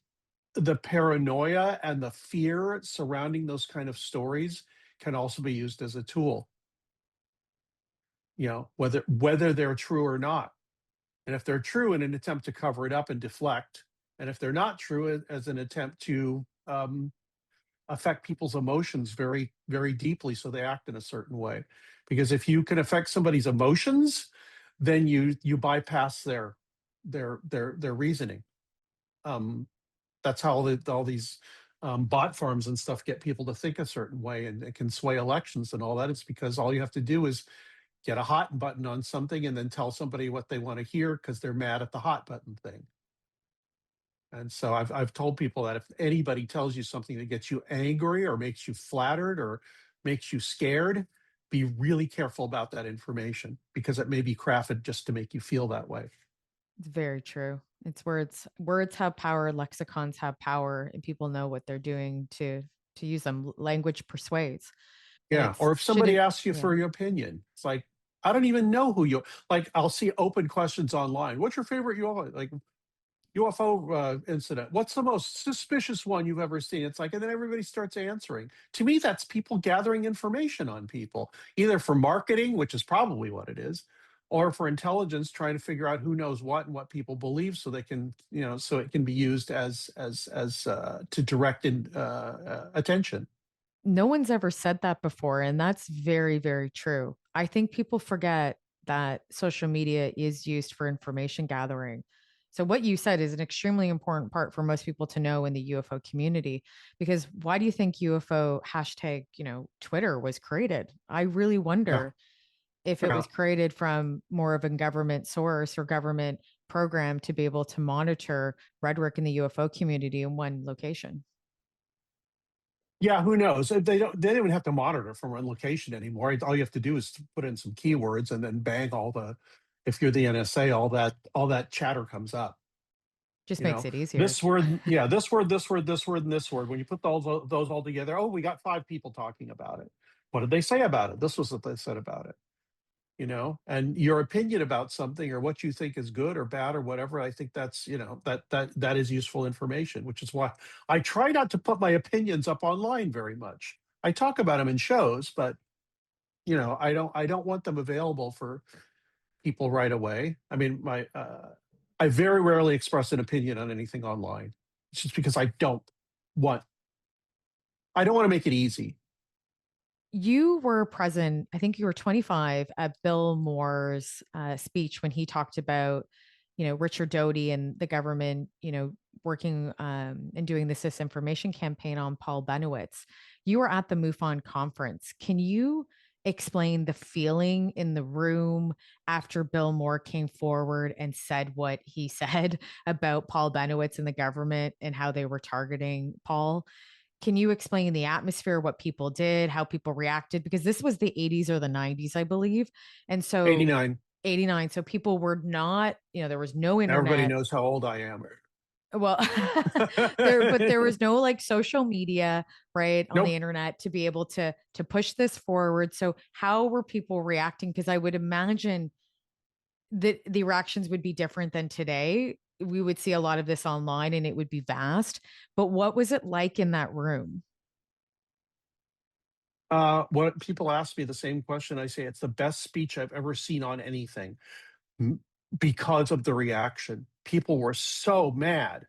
the paranoia and the fear surrounding those kind of stories can also be used as a tool. Whether they're true or not, and if they're true in an attempt to cover it up and deflect, and if they're not true as an attempt to affect people's emotions very, very deeply so they act in a certain way. Because if you can affect somebody's emotions, then you bypass their reasoning. Um, that's how all these bot farms and stuff get people to think a certain way, and it can sway elections and all that. It's because all you have to do is get a hot button on something and then tell somebody what they want to hear because they're mad at the hot button thing. And so I've told people that if anybody tells you something that gets you angry or makes you flattered or makes you scared, be really careful about that information because it may be crafted just to make you feel that way. It's very true. It's words have power, lexicons have power, and people know what they're doing to use them. Language persuades. And Yeah. it's Or if somebody shouldn't asks you yeah. for your opinion, it's like, I don't even know who you like. I'll see open questions online. What's your favorite UFO? Like UFO incident. What's the most suspicious one you've ever seen? It's like, and then everybody starts answering. To me, that's people gathering information on people, either for marketing, which is probably what it is, or for intelligence, trying to figure out who knows what and what people believe, so they can, so it can be used as to direct attention. No one's ever said that before, and that's very, very true. I think people forget that social media is used for information gathering. So what you said is an extremely important part for most people to know in the UFO community. Because why do you think UFO hashtag, Twitter was created? I really Yeah, wonder if it yeah. was created from more of a government source or government program to be able to monitor rhetoric in the UFO community in one location. Yeah, who knows? They don't even have to monitor from one location anymore. All you have to do is put in some keywords and then bang if you're the NSA, all that chatter comes up. Just You makes know, it easier. this word, yeah, this word, this word, this word, and this word. When you put those all together, oh, we got 5 people talking about it. What did they say about it? This was what they said about it. You know, and your opinion about something or what you think is good or bad or whatever, I think that's, you know, that is useful information, which is why I try not to put my opinions up online very much. I talk about them in shows, but you know, I don't want them available for people right away. I mean, I very rarely express an opinion on anything online. It's just because want I don't want to make it easy. You were present, I think you were 25 at Bill Moore's speech when he talked about, Richard Doty and the government, working and doing this disinformation campaign on Paul Bennewitz. You were at the MUFON conference. Can you explain the feeling in the room after Bill Moore came forward and said what he said about Paul Bennewitz and the government and how they were targeting Paul? Can you explain the atmosphere, what people did, how people reacted? Because this was the 80s or the 90s, I believe. And so 89. 89. So people were not, there was no Everybody internet. knows how old I am. Well, there was no like social media, right, on the Nope. internet to be able to push this forward. So how were people reacting? Because I would imagine that the reactions would be different than today. We would see a lot of this online and it would be vast. But what was it like in that room? What people ask me the same question, I say it's the best speech I've ever seen on anything because of the reaction. People were so mad.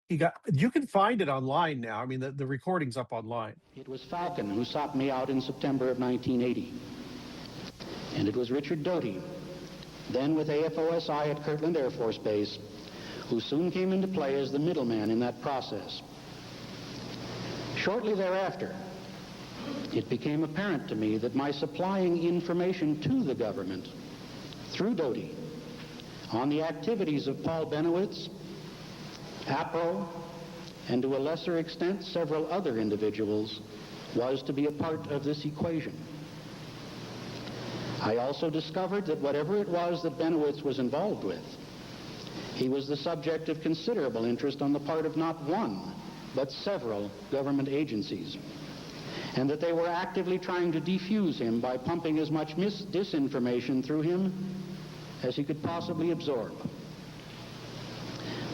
You can find it online now. I mean, the recording's up online. It was Falcon who sought me out in September of 1980. And it was Richard Doty, then with AFOSI at Kirtland Air Force Base, who soon came into play as the middleman in that process. Shortly thereafter, it became apparent to me that my supplying information to the government through Doty on the activities of Paul Bennewitz, APRO, and to a lesser extent several other individuals was to be a part of this equation. I also discovered that whatever it was that Bennewitz was involved with, he was the subject of considerable interest on the part of not one, but several government agencies, and that they were actively trying to defuse him by pumping as much disinformation through him as he could possibly absorb.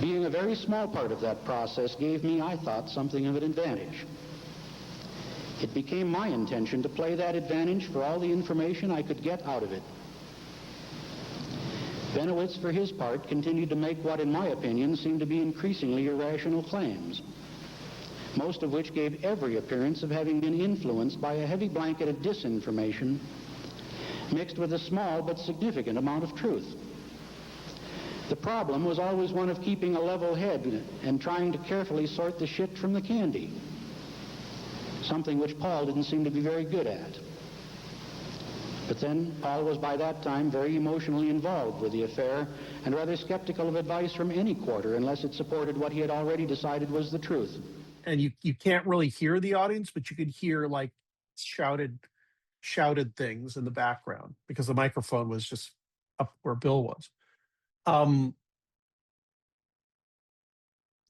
Being a very small part of that process gave me, I thought, something of an advantage. It became my intention to play that advantage for all the information I could get out of it. Bennewitz, for his part, continued to make what, in my opinion, seemed to be increasingly irrational claims, most of which gave every appearance of having been influenced by a heavy blanket of disinformation mixed with a small but significant amount of truth. The problem was always one of keeping a level head and trying to carefully sort the shit from the candy, something which Paul didn't seem to be very good at. But then Paul was by that time very emotionally involved with the affair and rather skeptical of advice from any quarter unless it supported what he had already decided was the truth. And you can't really hear the audience, but you could hear like shouted things in the background because the microphone was just up where Bill was.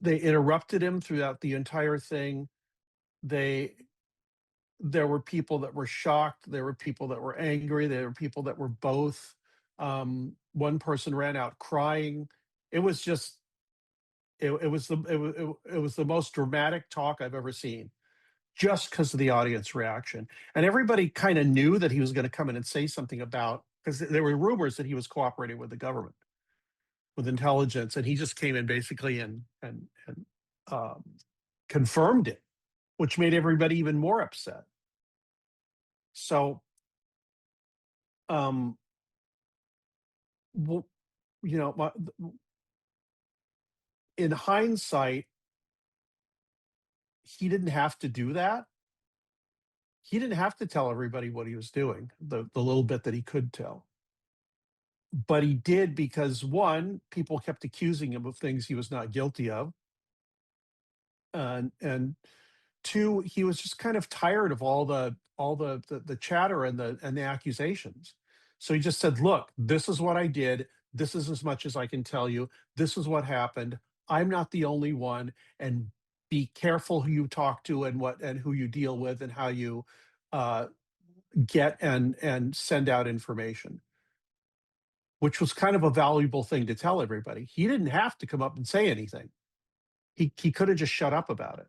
They interrupted him throughout the entire thing. There were people that were shocked. There were people that were angry. There were people that were both. One person ran out crying. It was just, it was the most dramatic talk I've ever seen, just because of the audience reaction. And everybody kind of knew that he was going to come in and say something about, because there were rumors that he was cooperating with the government, with intelligence, and he just came in basically and confirmed it, which made everybody even more upset. So, in hindsight, he didn't have to do that. He didn't have to tell everybody what he was doing, the little bit that he could tell. But he did because, one, people kept accusing him of things he was not guilty of. And two, he was just kind of tired of all the chatter and the accusations. So he just said, look, this is what I did. This is as much as I can tell you. This is what happened. I'm not the only one. And be careful who you talk to and who you deal with and how you get and send out information, which was kind of a valuable thing to tell everybody. He didn't have to come up and say anything. He could have just shut up about it.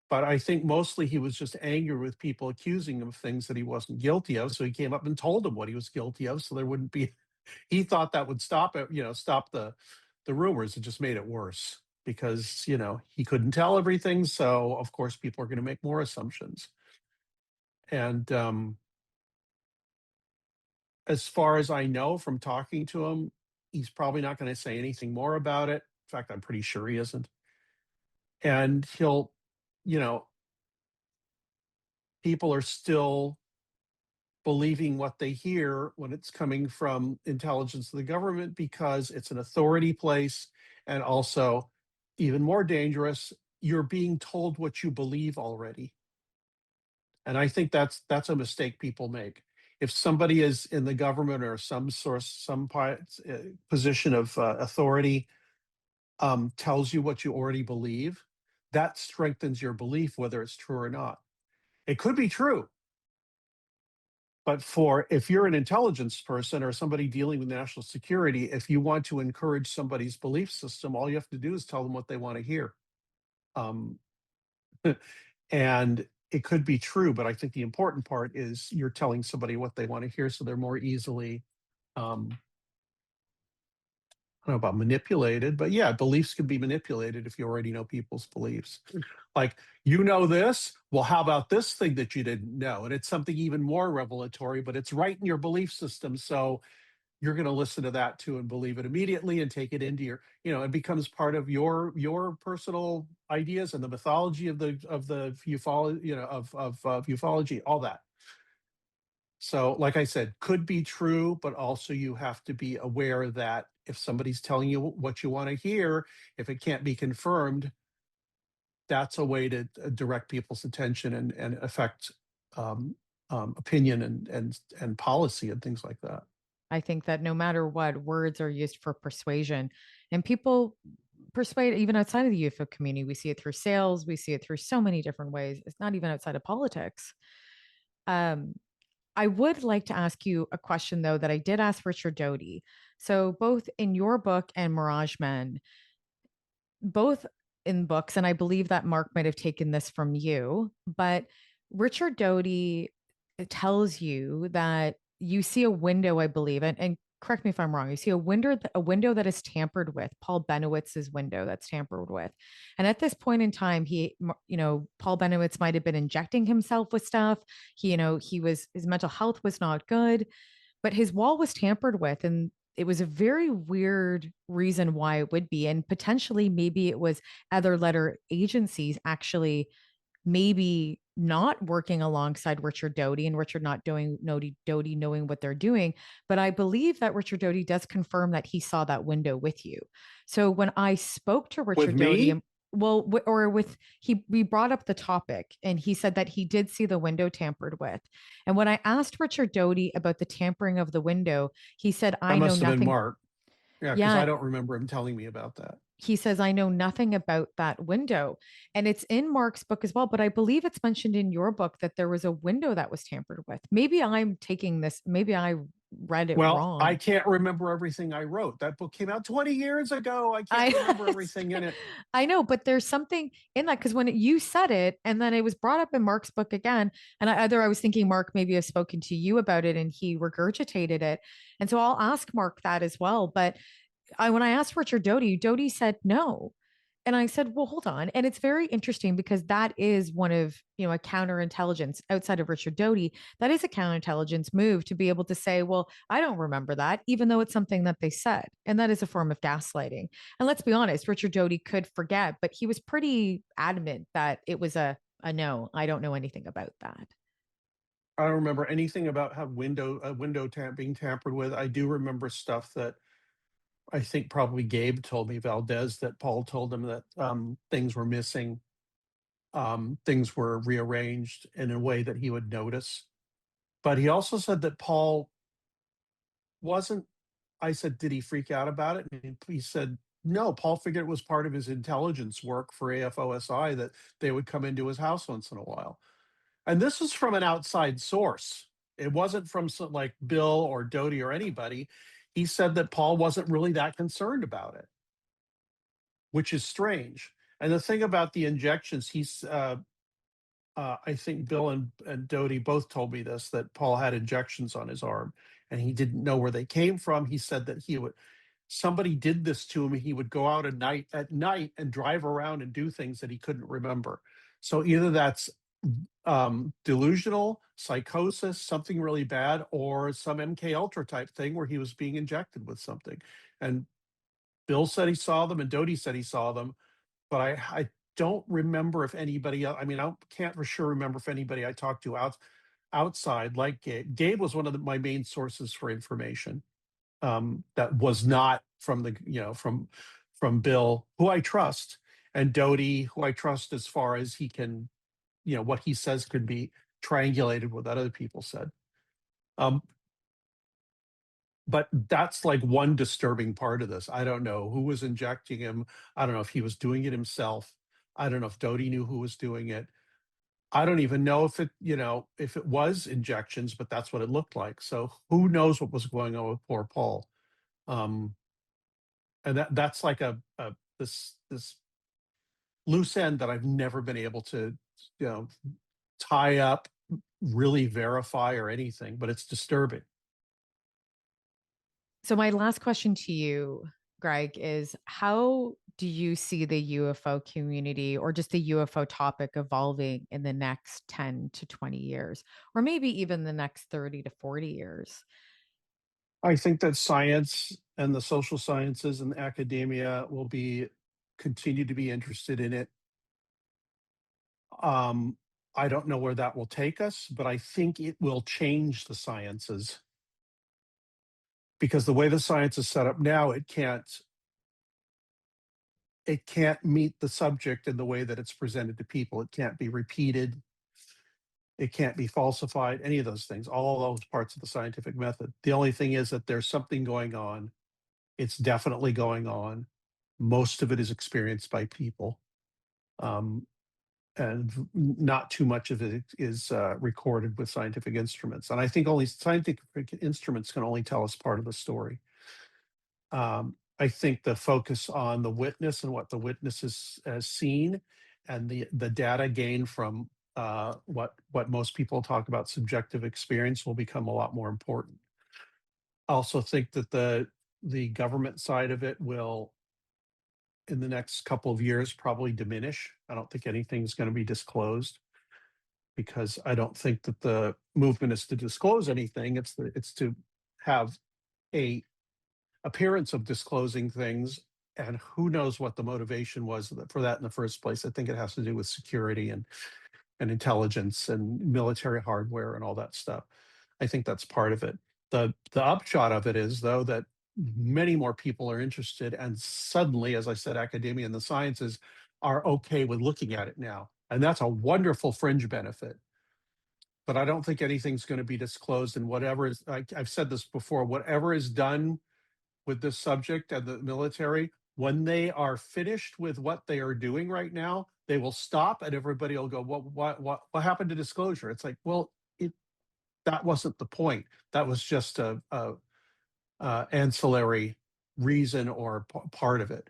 But I think mostly he was just angry with people accusing him of things that he wasn't guilty of. So he came up and told them what he was guilty of. So there wouldn't be, he thought that would stop it, stop the rumors. It just made it worse because, he couldn't tell everything. So of course people are going to make more assumptions. And as far as I know from talking to him, he's probably not going to say anything more about it. In fact, I'm pretty sure he isn't. And he'll, people are still believing what they hear when it's coming from intelligence of the government because it's an authority place. And also, even more dangerous, you're being told what you believe already. And I think that's a mistake people make. If somebody is in the government or some position of authority tells you what you already believe, that strengthens your belief, whether it's true or not. It could be true. But if you're an intelligence person or somebody dealing with national security, if you want to encourage somebody's belief system, all you have to do is tell them what they want to hear. And it could be true, but I think the important part is you're telling somebody what they want to hear so they're more easily, I don't know about manipulated, but yeah, beliefs can be manipulated if you already know people's beliefs. Like, this, well, how about this thing that you didn't know? And it's something even more revelatory, but it's right in your belief system. So you're going to listen to that too and believe it immediately and take it into your, it becomes part of your personal ideas and the mythology of the ufology, of ufology, all that. So, like I said, could be true, but also you have to be aware that if somebody's telling you what you want to hear, if it can't be confirmed, that's a way to direct people's attention and affect opinion and policy and things like that. I think that no matter what, words are used for persuasion, and people persuade even outside of the UFO community. We see it through sales. We see it through so many different ways. It's not even outside of politics. I would like to ask you a question, though, that I did ask Richard Doty. So both in your book and Mirage Men, both in books, and I believe that Mark might have taken this from you, but Richard Doty tells you that you see a window, I believe, and correct me if I'm wrong. You see a window that is tampered with, Paul Bennewitz's window that's tampered with. And at this point in time, Paul Bennewitz might have been injecting himself with stuff. His mental health was not good, but his wall was tampered with. And it was a very weird reason why it would be. And potentially maybe it was other letter agencies actually maybe not working alongside Richard Doty and Richard not doing Doty knowing what they're doing. But I believe that Richard Doty does confirm that he saw that window with you. So when I spoke to Richard Doty, we brought up the topic and he said that he did see the window tampered with. And when I asked Richard Doty about the tampering of the window, he said, I know nothing. That must have been Mark. Yeah, because I don't remember him telling me about that. He says, I know nothing about that window. And it's in Mark's book as well, but I believe it's mentioned in your book that there was a window that was tampered with. Maybe I'm taking this, maybe I read it wrong. I can't remember everything I wrote. That book came out 20 years ago. I can't remember everything in it. I know, but there's something in that because when you said it and then it was brought up in Mark's book again, and I was thinking Mark maybe have spoken to you about it and he regurgitated it. And so I'll ask Mark that as well. But when I asked Richard Doty, Doty said no. And I said, well, hold on. And it's very interesting because that is one of, a counterintelligence outside of Richard Doty. That is a counterintelligence move to be able to say, well, I don't remember that, even though it's something that they said. And that is a form of gaslighting. And let's be honest, Richard Doty could forget, but he was pretty adamant that it was a no, I don't know anything about that. I don't remember anything about how being tampered with. I do remember stuff that I think probably Gabe told me, Valdez, that Paul told him that things were missing, things were rearranged in a way that he would notice. But he also said that Paul wasn't. I said, did he freak out about it? And he said, no, Paul figured it was part of his intelligence work for AFOSI that they would come into his house once in a while. And this is from an outside source. It wasn't from like Bill or Doty or anybody. He said that Paul wasn't really that concerned about it, which is strange. And the thing about the injections, I think Bill and Doty both told me this, that Paul had injections on his arm and he didn't know where they came from. He said that somebody did this to him. He would go out at night and drive around and do things that he couldn't remember. So either that's delusional, psychosis, something really bad, or some MK Ultra type thing where he was being injected with something. And Bill said he saw them and Doty said he saw them, but I don't remember if anybody else, I mean, I can't for sure remember if anybody I talked to outside like Gabe. Gabe was one of my main sources for information that was not from from Bill, who I trust, and Doty, who I trust as far as he can, what he says could be triangulated with what other people said. But that's like one disturbing part of this. I don't know who was injecting him. I don't know if he was doing it himself. I don't know if Doty knew who was doing it. I don't even know if it was injections, but that's what it looked like. So who knows what was going on with poor Paul? And that's like this loose end that I've never been able to tie up, really verify or anything, but it's disturbing. So my last question to you, Gregg, is how do you see the UFO community or just the UFO topic evolving in the next 10 to 20 years, or maybe even the next 30 to 40 years? I think that science and the social sciences and academia will continue to be interested in it. I don't know where that will take us, but I think it will change the sciences. Because the way the science is set up now, it can't meet the subject in the way that it's presented to people. It can't be repeated. It can't be falsified, any of those things, all those parts of the scientific method. The only thing is that there's something going on. It's definitely going on. Most of it is experienced by people. And not too much of it is recorded with scientific instruments. And I think only scientific instruments can only tell us part of the story. I think the focus on the witness and what the witness has seen and the data gained from what most people talk about subjective experience will become a lot more important. I also think that the government side of it will, in the next couple of years, probably diminish. I don't think anything's going to be disclosed because I don't think that the movement is to disclose anything. It's to have a appearance of disclosing things, and who knows what the motivation was for that in the first place. I think it has to do with security and intelligence and military hardware and all that stuff. I think that's part of it. The upshot of it is, though, that many more people are interested, and suddenly, as I said, academia and the sciences are okay with looking at it now. And that's a wonderful fringe benefit. But I don't think anything's going to be disclosed, and whatever is, I've said this before, whatever is done with this subject and the military, when they are finished with what they are doing right now, they will stop and everybody will go, what happened to disclosure? It's like, well, that wasn't the point. That was just a ancillary reason or part of it.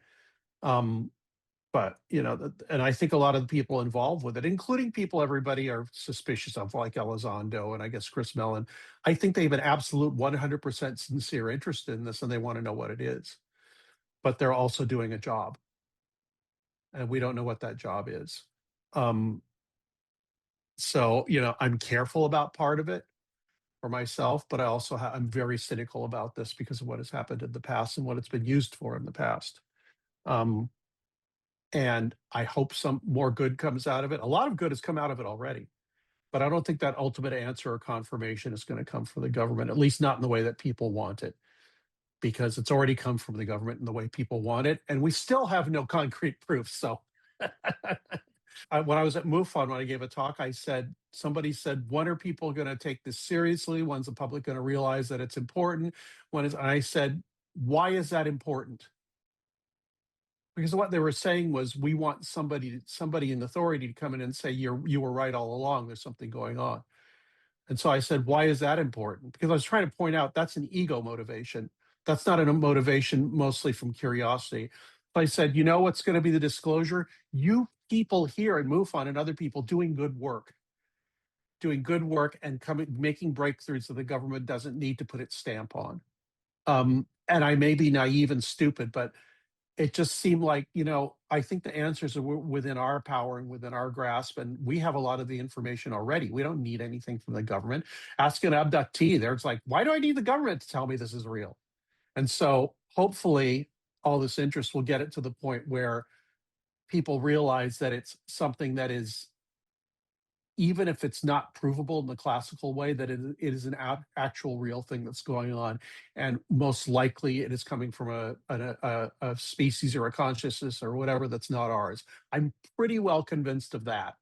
But, and I think a lot of the people involved with it, including people everybody are suspicious of, like Elizondo and I guess Chris Mellon, I think they have an absolute 100% sincere interest in this and they want to know what it is. But they're also doing a job. And we don't know what that job is. So, I'm careful about part of it for myself, but I also I'm very cynical about this because of what has happened in the past and what it's been used for in the past. And I hope some more good comes out of it. A lot of good has come out of it already, But I don't think that ultimate answer or confirmation is going to come from the government, at least not in the way that people want it, because it's already come from the government in the way people want it. And we still have no concrete proof. So when I was at MUFON, when I gave a talk, somebody said, when are people going to take this seriously? When's the public going to realize that it's important? And I said, why is that important? Because what they were saying was, we want somebody in authority to come in and say, you were right all along, there's something going on. And so I said, why is that important? Because I was trying to point out that's an ego motivation. That's not a motivation mostly from curiosity. I said, you know what's going to be the disclosure? You people here in MUFON and other people doing good work and making breakthroughs that the government doesn't need to put its stamp on. And I may be naive and stupid, but it just seemed like, I think the answers are within our power and within our grasp. And we have a lot of the information already. We don't need anything from the government. Ask an abductee. There's like, why do I need the government to tell me this is real? And so hopefully all this interest will get it to the point where people realize that it's something that is, even if it's not provable in the classical way, that it is an actual real thing that's going on. And most likely it is coming from a species or a consciousness or whatever that's not ours. I'm pretty well convinced of that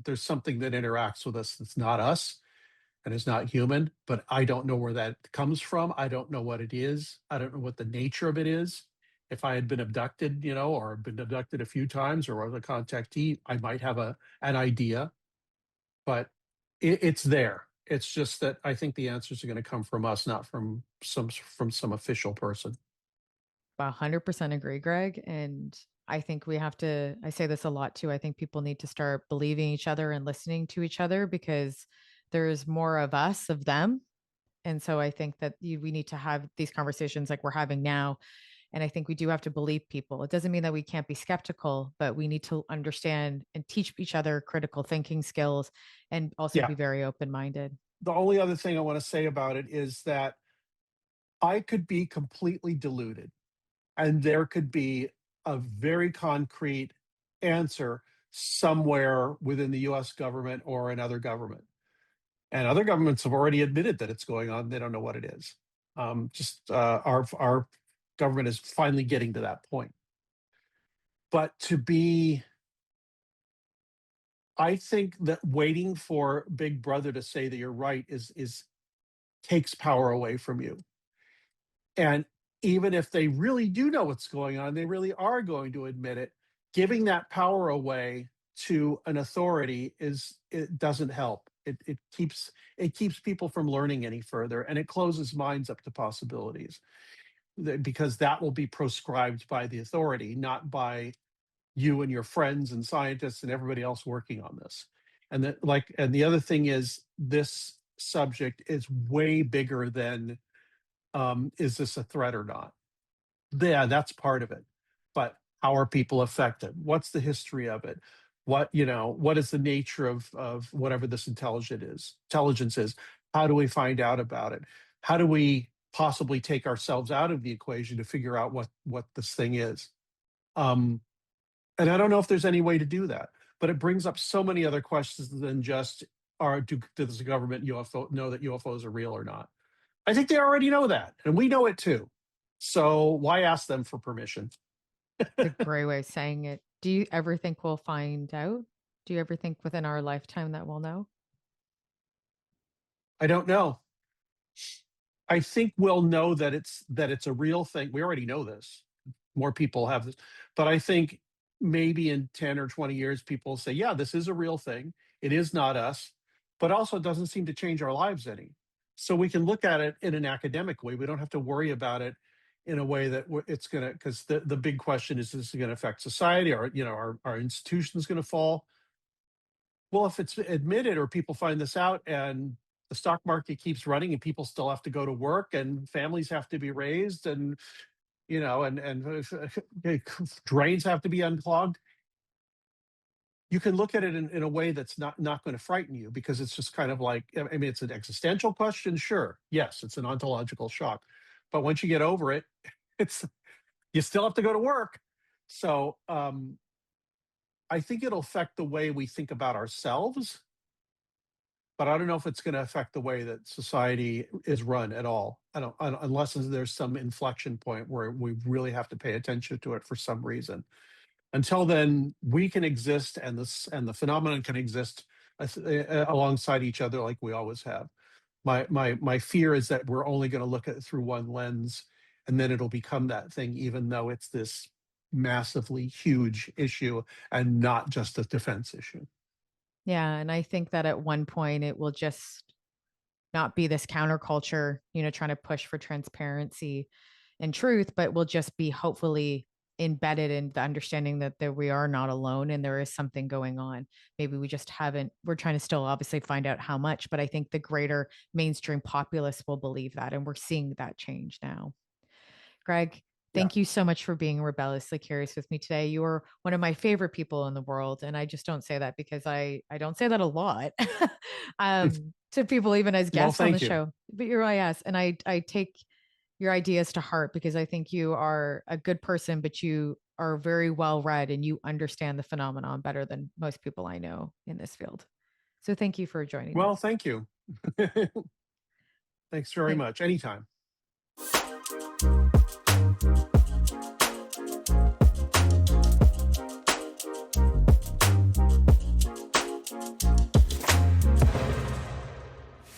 there's something that interacts with us that's not us and is not human, but I don't know where that comes from. I don't know what it is. I don't know what the nature of it is. If I had been abducted, or been abducted a few times or was a contactee, I might have an idea. But it's there. It's just that I think the answers are going to come from us, not from some official person. 100% agree, Greg. And I think we have to, I say this a lot too. I think people need to start believing each other and listening to each other, because there's more of us, of them. And so I think that we need to have these conversations like we're having now. And I think we do have to believe people. It doesn't mean that we can't be skeptical, but we need to understand and teach each other critical thinking skills, and also Yeah. be very open-minded. The only other thing I want to say about it is that I could be completely deluded, and there could be a very concrete answer somewhere within the US government or another government. And other governments have already admitted that it's going on. They don't know what it is. Our government is finally getting to that point. But I think that waiting for Big Brother to say that you're right takes power away from you. And even if they really do know what's going on, they really are going to admit it. Giving that power away to an authority it doesn't help. It keeps people from learning any further, and it closes minds up to possibilities, because that will be proscribed by the authority, not by you and your friends and scientists and everybody else working on this. And the other thing is, this subject is way bigger than is this a threat or not? Yeah, that's part of it. But how are people affected? What's the history of it? What is the nature of whatever this intelligence is? How do we find out about it? How do we possibly take ourselves out of the equation to figure out what this thing is? And I don't know if there's any way to do that, but it brings up so many other questions than just, does the government UFO know that UFOs are real or not? I think they already know that, and we know it too. So why ask them for permission? A great way of saying it. Do you ever think we'll find out? Do you ever think within our lifetime that we'll know? I don't know. I think we'll know that it's a real thing. We already know this. More people have this. But I think maybe in 10 or 20 years, people will say, yeah, this is a real thing. It is not us, but also it doesn't seem to change our lives any. So we can look at it in an academic way. We don't have to worry about it in a way that it's going to, because the big question is it going to affect society, or, our institutions going to fall? Well, if it's admitted, or people find this out, and the stock market keeps running, and people still have to go to work, and families have to be raised, and drains have to be unclogged, you can look at it in a way that's not going to frighten you, because it's just kind of like, I mean, it's an existential question, sure, yes, it's an ontological shock, but once you get over it, you still have to go to work. So I think it'll affect the way we think about ourselves, but I don't know if it's going to affect the way that society is run at all. Unless there's some inflection point where we really have to pay attention to it for some reason. Until then, we can exist, and the phenomenon can exist alongside each other like we always have. My fear is that we're only going to look at it through one lens, and then it'll become that thing, even though it's this massively huge issue and not just a defense issue. Yeah, and I think that at one point it will just not be this counterculture, trying to push for transparency and truth, but will just be hopefully embedded in the understanding that we are not alone and there is something going on. Maybe we just haven't, we're trying to still obviously find out how much, but I think the greater mainstream populace will believe that. And we're seeing that change now. Gregg, thank you so much for being rebelliously curious with me today. You are one of my favorite people in the world. And I just don't say that because I don't say that a lot to people, even as guests on the show, but you're my ass. And I take your ideas to heart because I think you are a good person, but you are very well read and you understand the phenomenon better than most people I know in this field. So thank you for joining us. Well, thank you. Thanks very much. Anytime.